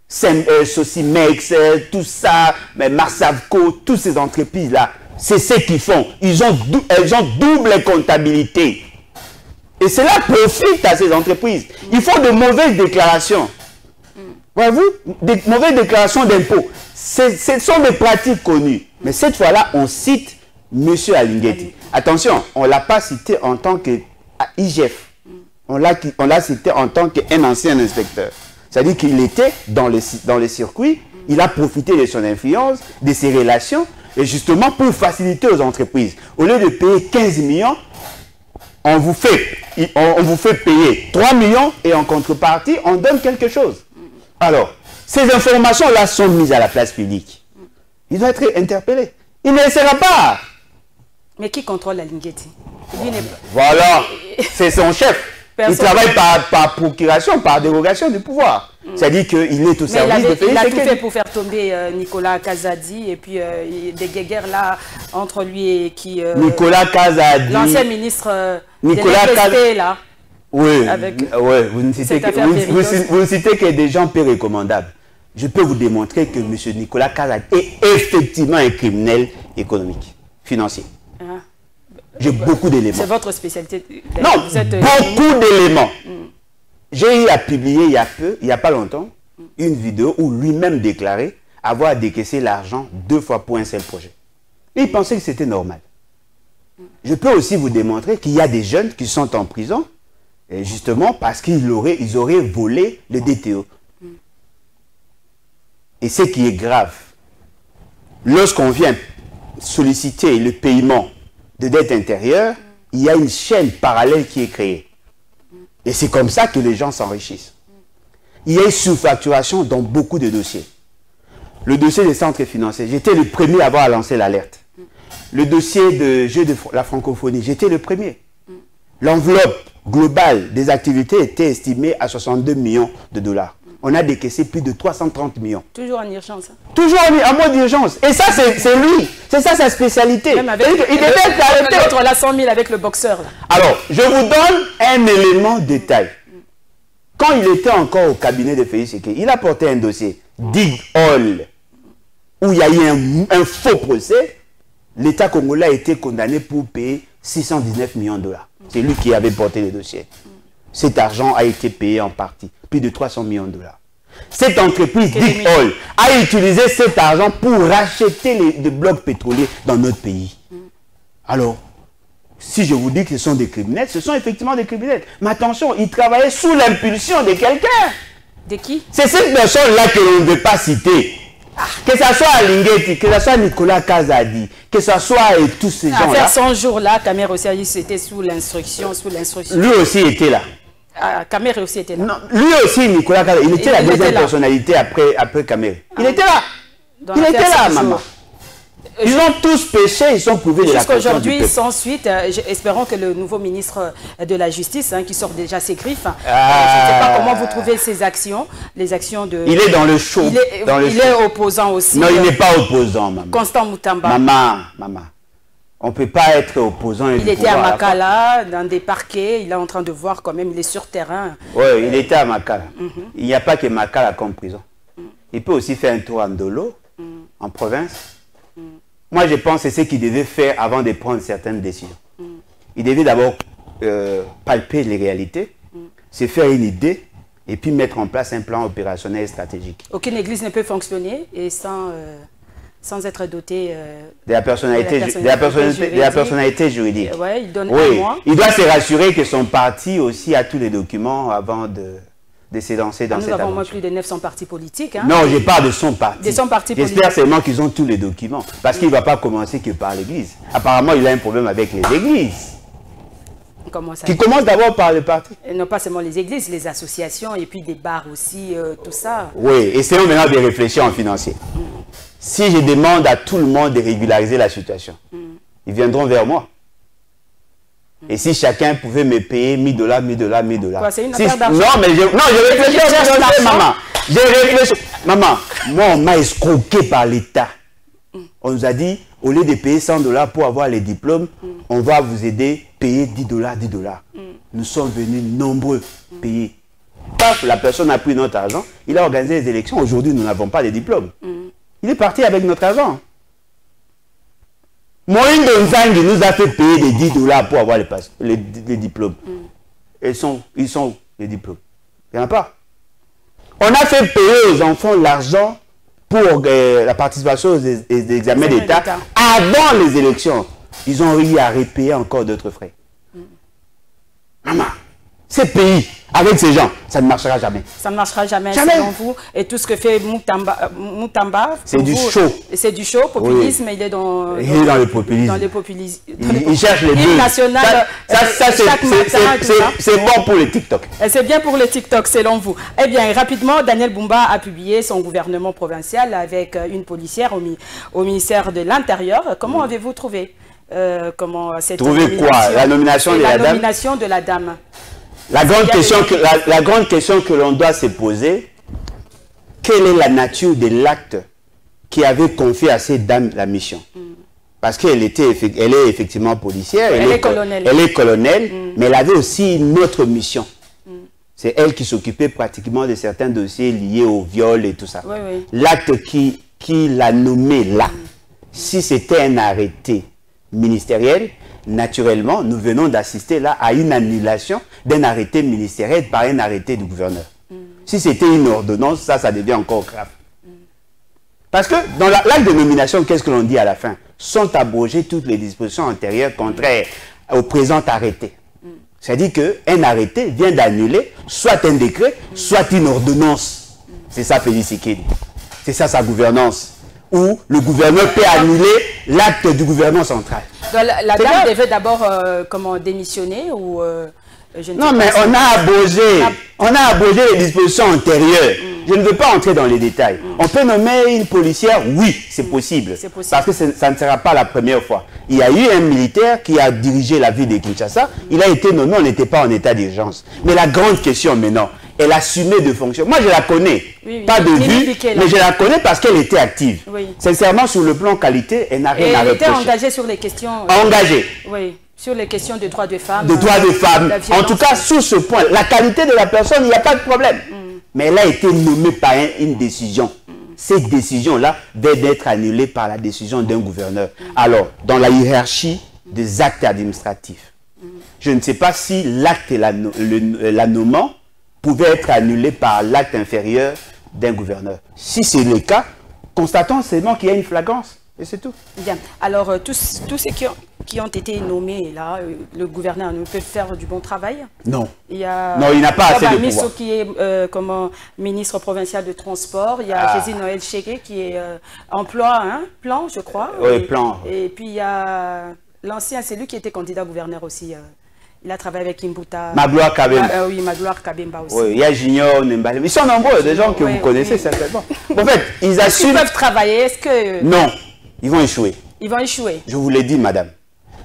Socimex, tout ça, Marsavco, toutes ces entreprises-là, c'est ce qu'ils font. Elles ont double comptabilité. Et cela profite à ces entreprises. Ils font de mauvaises déclarations. Voyez-vous, des mauvaises déclarations d'impôts. Ce sont des pratiques connues. Mais cette fois-là, on cite M. Alinguet. Attention, on ne l'a pas cité en tant qu'IGF. On l'a cité en tant qu'un ancien inspecteur. C'est-à-dire qu'il était dans les circuits, il a profité de son influence, de ses relations, et justement pour faciliter aux entreprises. Au lieu de payer 15 millions, on vous fait payer 3 millions et en contrepartie, on donne quelque chose. Alors, ces informations-là sont mises à la place publique. Il doit être interpellé. Il ne le sera pas. Mais qui contrôle Alinguet? Voilà, c'est son chef. Il travaille par procuration, par dérogation du pouvoir. C'est-à-dire qu'il est au service de Félix. Il a tout fait pour faire tomber Nicolas Kazadi et puis des guéguerres là entre lui et qui... Nicolas Kazadi. L'ancien ministre Nicolas Kazadi là. Oui, vous ne citez que des gens peu recommandables. Je peux vous démontrer que M. Nicolas Kazadi est effectivement un criminel économique, financier. J'ai beaucoup d'éléments. C'est votre spécialité. Non, beaucoup d'éléments. J'ai eu à publier il n'y a pas longtemps, une vidéo où lui-même déclarait avoir décaissé l'argent 2 fois pour un seul projet. Et il pensait que c'était normal. Je peux aussi vous démontrer qu'il y a des jeunes qui sont en prison, justement parce qu'ils auraient volé le DTO. Et ce qui est grave, lorsqu'on vient solliciter le paiement de dette intérieure, il y a une chaîne parallèle qui est créée. Et c'est comme ça que les gens s'enrichissent. Il y a une sous-facturation dans beaucoup de dossiers. Le dossier des centres financiers, j'étais le premier à avoir lancé l'alerte. Le dossier de jeu de la francophonie, j'étais le premier. L'enveloppe globale des activités était estimée à 62 millions de dollars. On a décaissé plus de 330 millions. Toujours en urgence. Toujours en mode d'urgence. Et ça, c'est lui. C'est ça sa spécialité. Même avec il devait être arrêté. L'autre, là, 100 000 avec le boxeur. Là. Alors, je vous donne un élément de détail. Quand il était encore au cabinet de Félix Tshisekedi, il a porté un dossier, Dig All, où il y a eu un faux procès. L'État congolais a été condamné pour payer 619 millions de dollars. C'est lui qui avait porté le dossier. Cet argent a été payé en partie, plus de 300 millions de dollars. Cette entreprise, Dig All, a utilisé cet argent pour racheter les blocs pétroliers dans notre pays. Alors, si je vous dis que ce sont des criminels, ce sont effectivement des criminels. Mais attention, ils travaillaient sous l'impulsion de quelqu'un. De qui? C'est cette personne-là que l'on ne veut pas citer. Que ce soit Alingeti, que ce soit Nicolas Kazadi, que ce soit tous ces gens-là. À faire 100 jours-là, Kamer aussi a dit que c'était sous l'instruction, Lui aussi était là. Kamer aussi était là. Non, lui aussi, Nicolas Kazadi, il était la deuxième personnalité après Kamer. Il était là. Il était là, maman. Ils ont tous péché, ils sont prouvés de la corruption. Jusqu'aujourd'hui, sans suite, espérons que le nouveau ministre de la Justice, qui sort déjà ses griffes, je ne sais pas comment vous trouvez ses actions, les actions de... Il est dans le show. Il est opposant aussi. Non, il n'est pas opposant, maman. Constant Moutamba. Maman, on ne peut pas être opposant. Il était à Makala, dans des parquets, il est en train de voir quand même, il est sur terrain. Oui, il était à Makala. Il n'y a pas que Makala comme prison. Il peut aussi faire un tour en Dolo, en province. Moi, je pense que c'est ce qu'il devait faire avant de prendre certaines décisions. Il devait d'abord palper les réalités, se faire une idée, et puis mettre en place un plan opérationnel et stratégique. Aucune église ne peut fonctionner et sans être dotée de la personnalité juridique. Ouais, il donne un mois. Il doit se rassurer que son parti aussi a tous les documents avant de s'élancer dans cette aventure. Nous avons moins plus de 900 partis politiques. Hein. Non, je parle de son parti. De son parti politique. J'espère seulement qu'ils ont tous les documents. Parce qu'il ne va pas commencer que par l'église. Apparemment, il a un problème avec les églises. Comment ça? Qui commence d'abord par le parti. Et non pas seulement les églises, les associations et puis des bars aussi, tout ça. Oui, essayons maintenant de réfléchir en financier. Si je demande à tout le monde de régulariser la situation, ils viendront vers moi. Et si chacun pouvait me payer 1000 $, 1000 $, 1000 $. C'est une affaire d'argent. Non, mais je réfléchis en financier, maman. Je réfléchis. Maman, moi, on m'a escroqué par l'État. On nous a dit, au lieu de payer 100 $ pour avoir les diplômes, on va vous aider, payer 10 $, 10 $. Nous sommes venus nombreux payer. Paf, la personne a pris notre argent, il a organisé les élections. Aujourd'hui, nous n'avons pas de diplômes. Il est parti avec notre argent. Moïse Nzangi nous a fait payer des 10 $ pour avoir les diplômes. Ils sont où, les diplômes? Il n'y en a pas. On a fait payer aux enfants l'argent pour la participation aux examens d'État avant les élections. Ils ont eu à repayer encore d'autres frais. Maman, ces pays, avec ces gens, ça ne marchera jamais. Ça ne marchera jamais, selon vous. Et tout ce que fait Moutamba, c'est du show. C'est du show. Populisme, oui. Il est dans le populisme. Dans le populisme. Il cherche les deux. National. C'est bon pour le TikTok. C'est bien pour le TikTok, selon vous. Eh bien, rapidement, Daniel Bumba a publié son gouvernement provincial avec une policière au ministère de l'Intérieur. Comment avez-vous trouvé Trouvé quoi? La nomination de la dame? La nomination de la dame. La grande question que l'on doit se poser, quelle est la nature de l'acte qui avait confié à cette dame la mission? Parce qu'elle est effectivement policière, elle est colonel, mais elle avait aussi une autre mission. C'est elle qui s'occupait pratiquement de certains dossiers liés au viol et tout ça. Oui, oui. L'acte qui l'a nommé là, si c'était un arrêté ministériel, naturellement, nous venons d'assister là à une annulation d'un arrêté ministériel par un arrêté du gouverneur. Si c'était une ordonnance, ça devient encore grave. Parce que dans l'acte de nomination, qu'est-ce que l'on dit à la fin? Sont abrogées toutes les dispositions antérieures contraires au présent arrêté. C'est-à-dire qu'un arrêté vient d'annuler soit un décret, soit une ordonnance. C'est ça Félix Tshisekedi. C'est ça sa gouvernance. Où le gouverneur peut annuler l'acte du gouvernement central. Donc, la dame devait d'abord démissionner ou non, mais on a abrogé les dispositions antérieures. Je ne veux pas entrer dans les détails. On peut nommer une policière, oui, c'est possible. Parce que ça ne sera pas la première fois. Il y a eu un militaire qui a dirigé la ville de Kinshasa. Il a été nommé, on n'était pas en état d'urgence. Mais la grande question maintenant, elle assumait de fonction. Moi, je la connais. Pas de vue, mais je la connais parce qu'elle était active. Sincèrement, sur le plan qualité, elle n'a rien à reprocher. Elle était engagée sur les questions... Engagée. Oui. Sur les questions de droits de femmes. De droits de femmes. En tout cas, sur ce point, la qualité de la personne, il n'y a pas de problème. Mais elle a été nommée par une décision. Cette décision-là doit être annulée par la décision d'un gouverneur. Alors, dans la hiérarchie des actes administratifs, je ne sais pas si l'acte et la nommant pouvait être annulé par l'acte inférieur d'un gouverneur. Si c'est le cas, constatons seulement qu'il y a une flagrance. Et c'est tout. Bien. Alors, tous ceux qui ont été nommés, là, le gouverneur ne peut faire du bon travail? Non. Il a, non, il n'a pas assez de pouvoir. qui est comme ministre provincial de transport. Il y a Jésus Noël Chégué qui est emploi, hein, plan, je crois. Oui, plan. Et puis, il y a l'ancien, c'est lui qui était candidat gouverneur aussi. Il a travaillé avec Imbuta. Magloire Kabemba. Oui, Magloire Kabemba aussi. Oui, il y a Junior Nembale. Ils sont nombreux, des gens que vous connaissez certainement. En fait, ils assument... Ils peuvent travailler, est-ce que... Non. Ils vont échouer. Ils vont échouer. Je vous l'ai dit, madame.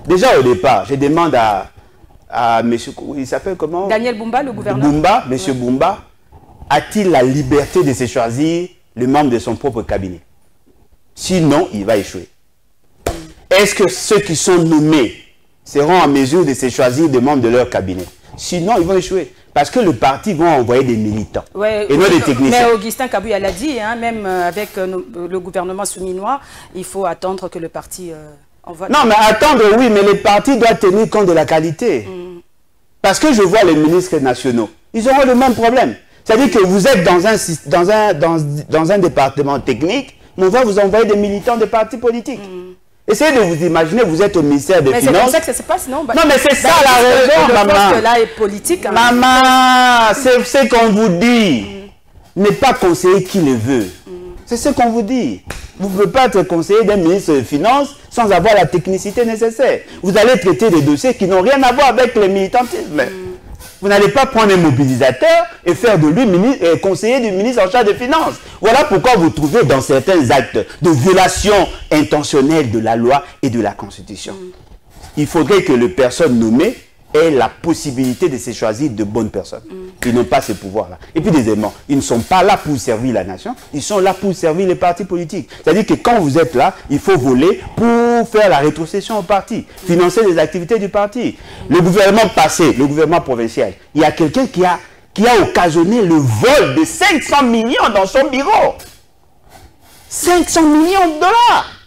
Déjà au départ, je demande à monsieur, il s'appelle comment? Daniel Bumba, le gouverneur. Bumba, monsieur Bumba, a-t-il la liberté de se choisir le membre de son propre cabinet? Sinon, il va échouer. Est-ce que ceux qui sont nommés seront en mesure de se choisir des membres de leur cabinet? Sinon, ils vont échouer. Parce que le parti va envoyer des militants et non des techniciens. Mais Augustin Kabouya l'a dit, hein, même avec le gouvernement souminois, il faut attendre que le parti envoie... Non, mais attendre, oui, mais le parti doit tenir compte de la qualité. Parce que je vois les ministres nationaux, ils auront le même problème. C'est-à-dire que vous êtes dans un département technique, mais on va vous envoyer des militants de partis politiques. Essayez de vous imaginer, vous êtes au ministère des Finances. Mais c'est comme ça que ça se passe, non? Non, mais c'est ça la raison, maman. Le poste là est politique. Hein. Maman, c'est ce qu'on vous dit. Ne pas conseiller qui le veut. C'est ce qu'on vous dit. Vous ne pouvez pas être conseiller d'un ministre des Finances sans avoir la technicité nécessaire. Vous allez traiter des dossiers qui n'ont rien à voir avec le militantisme. Vous n'allez pas prendre un mobilisateur et faire de lui conseiller du ministre en charge des Finances. Voilà pourquoi vous trouvez dans certains actes de violation intentionnelle de la loi et de la Constitution. Il faudrait que les personnes nommées aient la possibilité de se choisir de bonnes personnes. Ils n'ont pas ce pouvoir-là. Et puis deuxièmement, ils ne sont pas là pour servir la nation, ils sont là pour servir les partis politiques. C'est-à-dire que quand vous êtes là, il faut voler pour faire la rétrocession au parti, financer les activités du parti. Le gouvernement passé, le gouvernement provincial, il y a quelqu'un qui a occasionné le vol de 500 millions dans son bureau. 500 millions de dollars.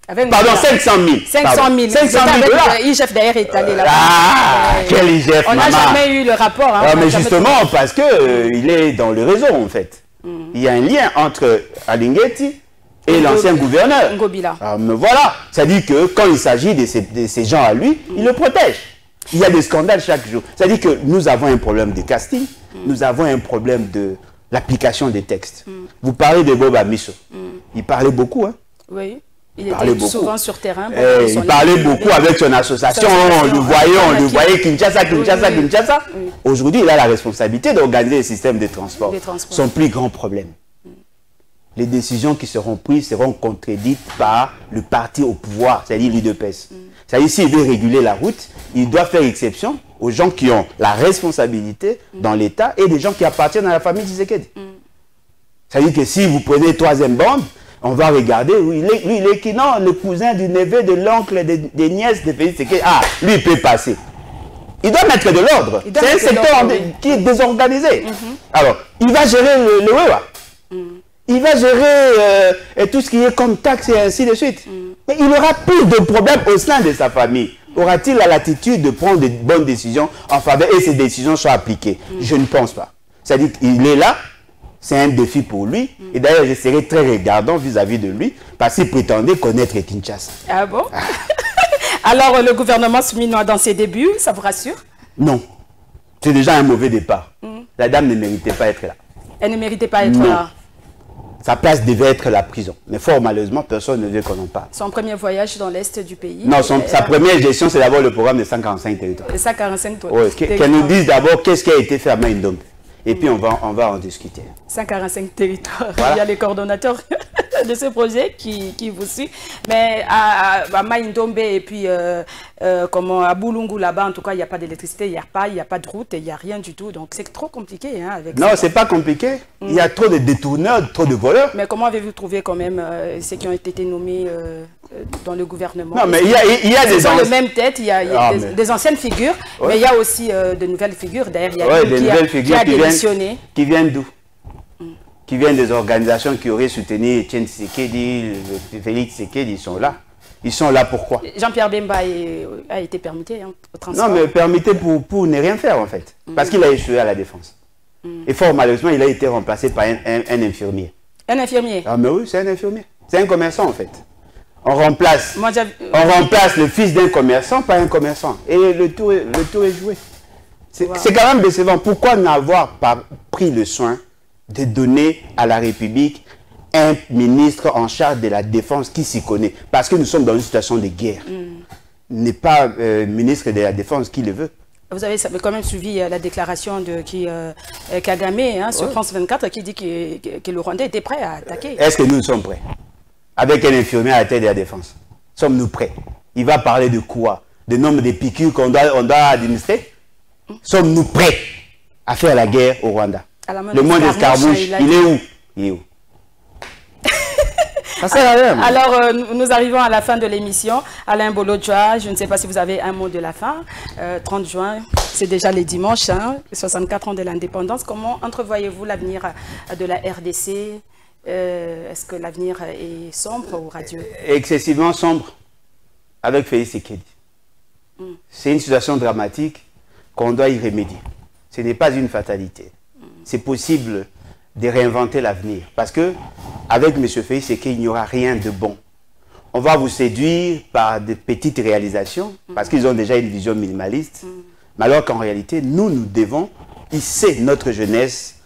Pardon, 500 000. 500 000. 500 000 dollars. IGF d'ailleurs est allé là-bas. Ah, quel IGF, on n'a jamais eu le rapport. Hein, mais justement, parce qu'il est dans le réseau, en fait. Il y a un lien entre Alinguetti et l'ancien gouverneur. Ngobila. Mais voilà. C'est-à-dire que quand il s'agit de ces gens à lui, il le protège. Il y a des scandales chaque jour. C'est-à-dire que nous avons un problème de casting, nous avons un problème de l'application des textes. Vous parlez de Bob Amiso. Il parlait beaucoup, hein? Oui. Il était souvent sur terrain. Il parlait beaucoup avec son association. On le voyait, Kinshasa. Aujourd'hui, il a la responsabilité d'organiser le système de transport. Son plus grand problème. Les décisions qui seront prises seront contredites par le parti au pouvoir, c'est-à-dire l'UDPS. C'est-à-dire s'il veut réguler la route, il doit faire exception aux gens qui ont la responsabilité dans l'État et des gens qui appartiennent à la famille Tshisekedi. C'est-à-dire que si vous prenez troisième bande, on va regarder, lui, il est qui? Non, le cousin du neveu, de l'oncle, des nièces de Félix Tshisekedi. Ah, lui, il peut passer. Il doit mettre de l'ordre. C'est un secteur qui est désorganisé. Alors, il va gérer le WEWA. Il va gérer tout ce qui est comme taxe et ainsi de suite. Mais il aura plus de problèmes au sein de sa famille. Aura-t-il la latitude de prendre de bonnes décisions en faveur et ces décisions soient appliquées? Je ne pense pas. C'est-à-dire qu'il est là. C'est un défi pour lui. Et d'ailleurs, je serai très regardant vis-à-vis de lui parce qu'il prétendait connaître Kinshasa. Ah bon? Alors, le gouvernement souminois dans ses débuts, ça vous rassure? Non. C'est déjà un mauvais départ. La dame ne méritait pas être là. Elle ne méritait pas être là. Sa place devait être la prison. Mais fort malheureusement, personne ne veut qu'on en parle. Son premier voyage dans l'Est du pays. Non, sa première gestion, c'est d'abord le programme de 145 territoires. 145 territoires. Oui, qu'elle nous dise d'abord qu'est-ce qui a été fait à Maïndombe. Et puis on va en discuter. 145 territoires. Voilà. Il y a les coordonnateurs de ce projet qui vous suivent. Mais à Maïndombe et puis à Boulungu, là-bas, en tout cas, il n'y a pas d'électricité, il n'y a pas de route, il n'y a rien du tout. Donc c'est trop compliqué. Hein, avec non, c'est pas compliqué. Il y a trop de détourneurs, trop de voleurs. Mais comment avez-vous trouvé quand même ceux qui ont été nommés dans le gouvernement? Non, mais il y a des gens de même tête, il y a des anciennes figures, ouais. Mais il y a aussi de nouvelles figures. D'ailleurs, il y a des nouvelles figures qui a démissionné. Qui viennent d'où? Qui viennent des organisations qui auraient soutenu Etienne Tshisekedi, Félix Tshisekedi, ils sont là. Ils sont là pourquoi? Jean-Pierre Bemba a été permuté au transport. Non, mais permuté pour ne rien faire en fait. Parce qu'il a échoué à la défense. Et fort malheureusement, il a été remplacé par un infirmier. Un infirmier? Ah mais oui, c'est un infirmier. C'est un commerçant en fait. On remplace le fils d'un commerçant par un commerçant. Et le tour est joué. C'est quand même décevant. Pourquoi n'avoir pas pris le soin de donner à la République un ministre en charge de la défense qui s'y connaît? Parce que nous sommes dans une situation de guerre. N'est pas ministre de la défense qui le veut. Vous avez quand même suivi la déclaration de Kagame hein, sur France 24 qui dit que le Rwandais était prêt à attaquer. Est-ce que nous sommes prêts? Avec un infirmier à la tête de la défense. Sommes-nous prêts? Il va parler de quoi? De nombre de piqûres qu'on doit administrer? Sommes-nous prêts à faire la guerre au Rwanda? Le moins d'escarmouche, il est où? Il est où? Ça sert à rien. Alors, nous arrivons à la fin de l'émission. Alain Bolodjoa, je ne sais pas si vous avez un mot de la fin. 30 juin, c'est déjà les dimanches, hein, 64 ans de l'indépendance. Comment entrevoyez-vous l'avenir de la RDC? Est-ce que l'avenir est sombre ou radieux? Excessivement sombre avec Félix Tshisekedi. C'est une situation dramatique qu'on doit y remédier. Ce n'est pas une fatalité. C'est possible de réinventer l'avenir. Parce que avec M. Félix Tshisekedi, il n'y aura rien de bon. On va vous séduire par de petites réalisations, parce qu'ils ont déjà une vision minimaliste. Mais alors qu'en réalité, nous devons hisser notre jeunesse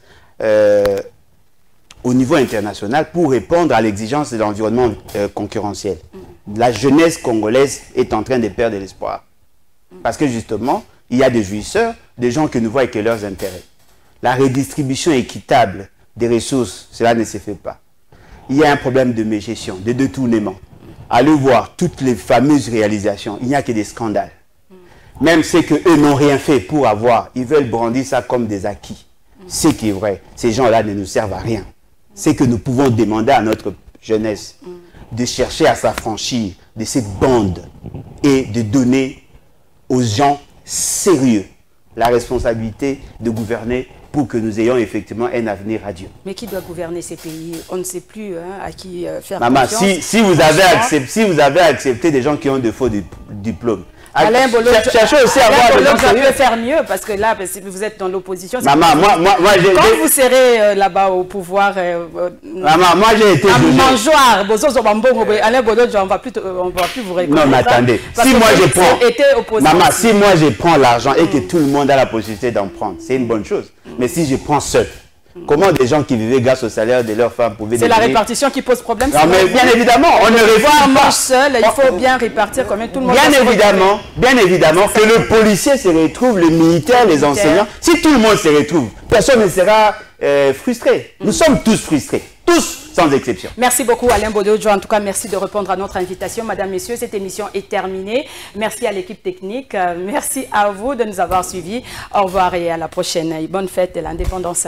au niveau international pour répondre à l'exigence de l'environnement concurrentiel. La jeunesse congolaise est en train de perdre l'espoir. Parce que justement, il y a des jouisseurs, des gens que nous voient que leurs intérêts. La redistribution équitable des ressources, cela ne se fait pas. Il y a un problème de mégestion, de détournement. Allez voir toutes les fameuses réalisations, il n'y a que des scandales. Même ceux qu'eux n'ont rien fait pour avoir, ils veulent brandir ça comme des acquis. Ce qui est vrai, ces gens-là ne nous servent à rien. C'est que nous pouvons demander à notre jeunesse de chercher à s'affranchir de cette bande et de donner aux gens sérieux la responsabilité de gouverner pour que nous ayons effectivement un avenir radieux. Mais qui doit gouverner ces pays? On ne sait plus hein, à qui faire Maman, confiance. si vous avez accepté des gens qui ont de faux diplômes, Alain Bolo, cherchez aussi à avoir des gens sérieux. peut faire mieux parce que là, si vous êtes dans l'opposition, maman, quand vous serez là-bas au pouvoir, maman, moi j'ai été mangeoire, Alain Bolo, on va plus vous reconnaître. Non, mais attendez, si moi je prends l'argent et que tout le monde a la possibilité d'en prendre, c'est une bonne chose. Mais si je prends seul, comment des gens qui vivaient grâce au salaire de leurs femmes pouvaient devenir... C'est la répartition qui pose problème. Non, mais bien évidemment, on ne refuse pas. Seul, il faut bien répartir quand même tout le monde. Bien évidemment, que le policier se retrouve, le militaire, les enseignants. Si tout le monde se retrouve, personne ne sera frustré. Nous sommes tous frustrés. Tous, sans exception. Merci beaucoup Alain Bolodjoa. En tout cas, merci de répondre à notre invitation. Madame, Messieurs, cette émission est terminée. Merci à l'équipe technique. Merci à vous de nous avoir suivis. Au revoir et à la prochaine. Bonne fête de l'indépendance.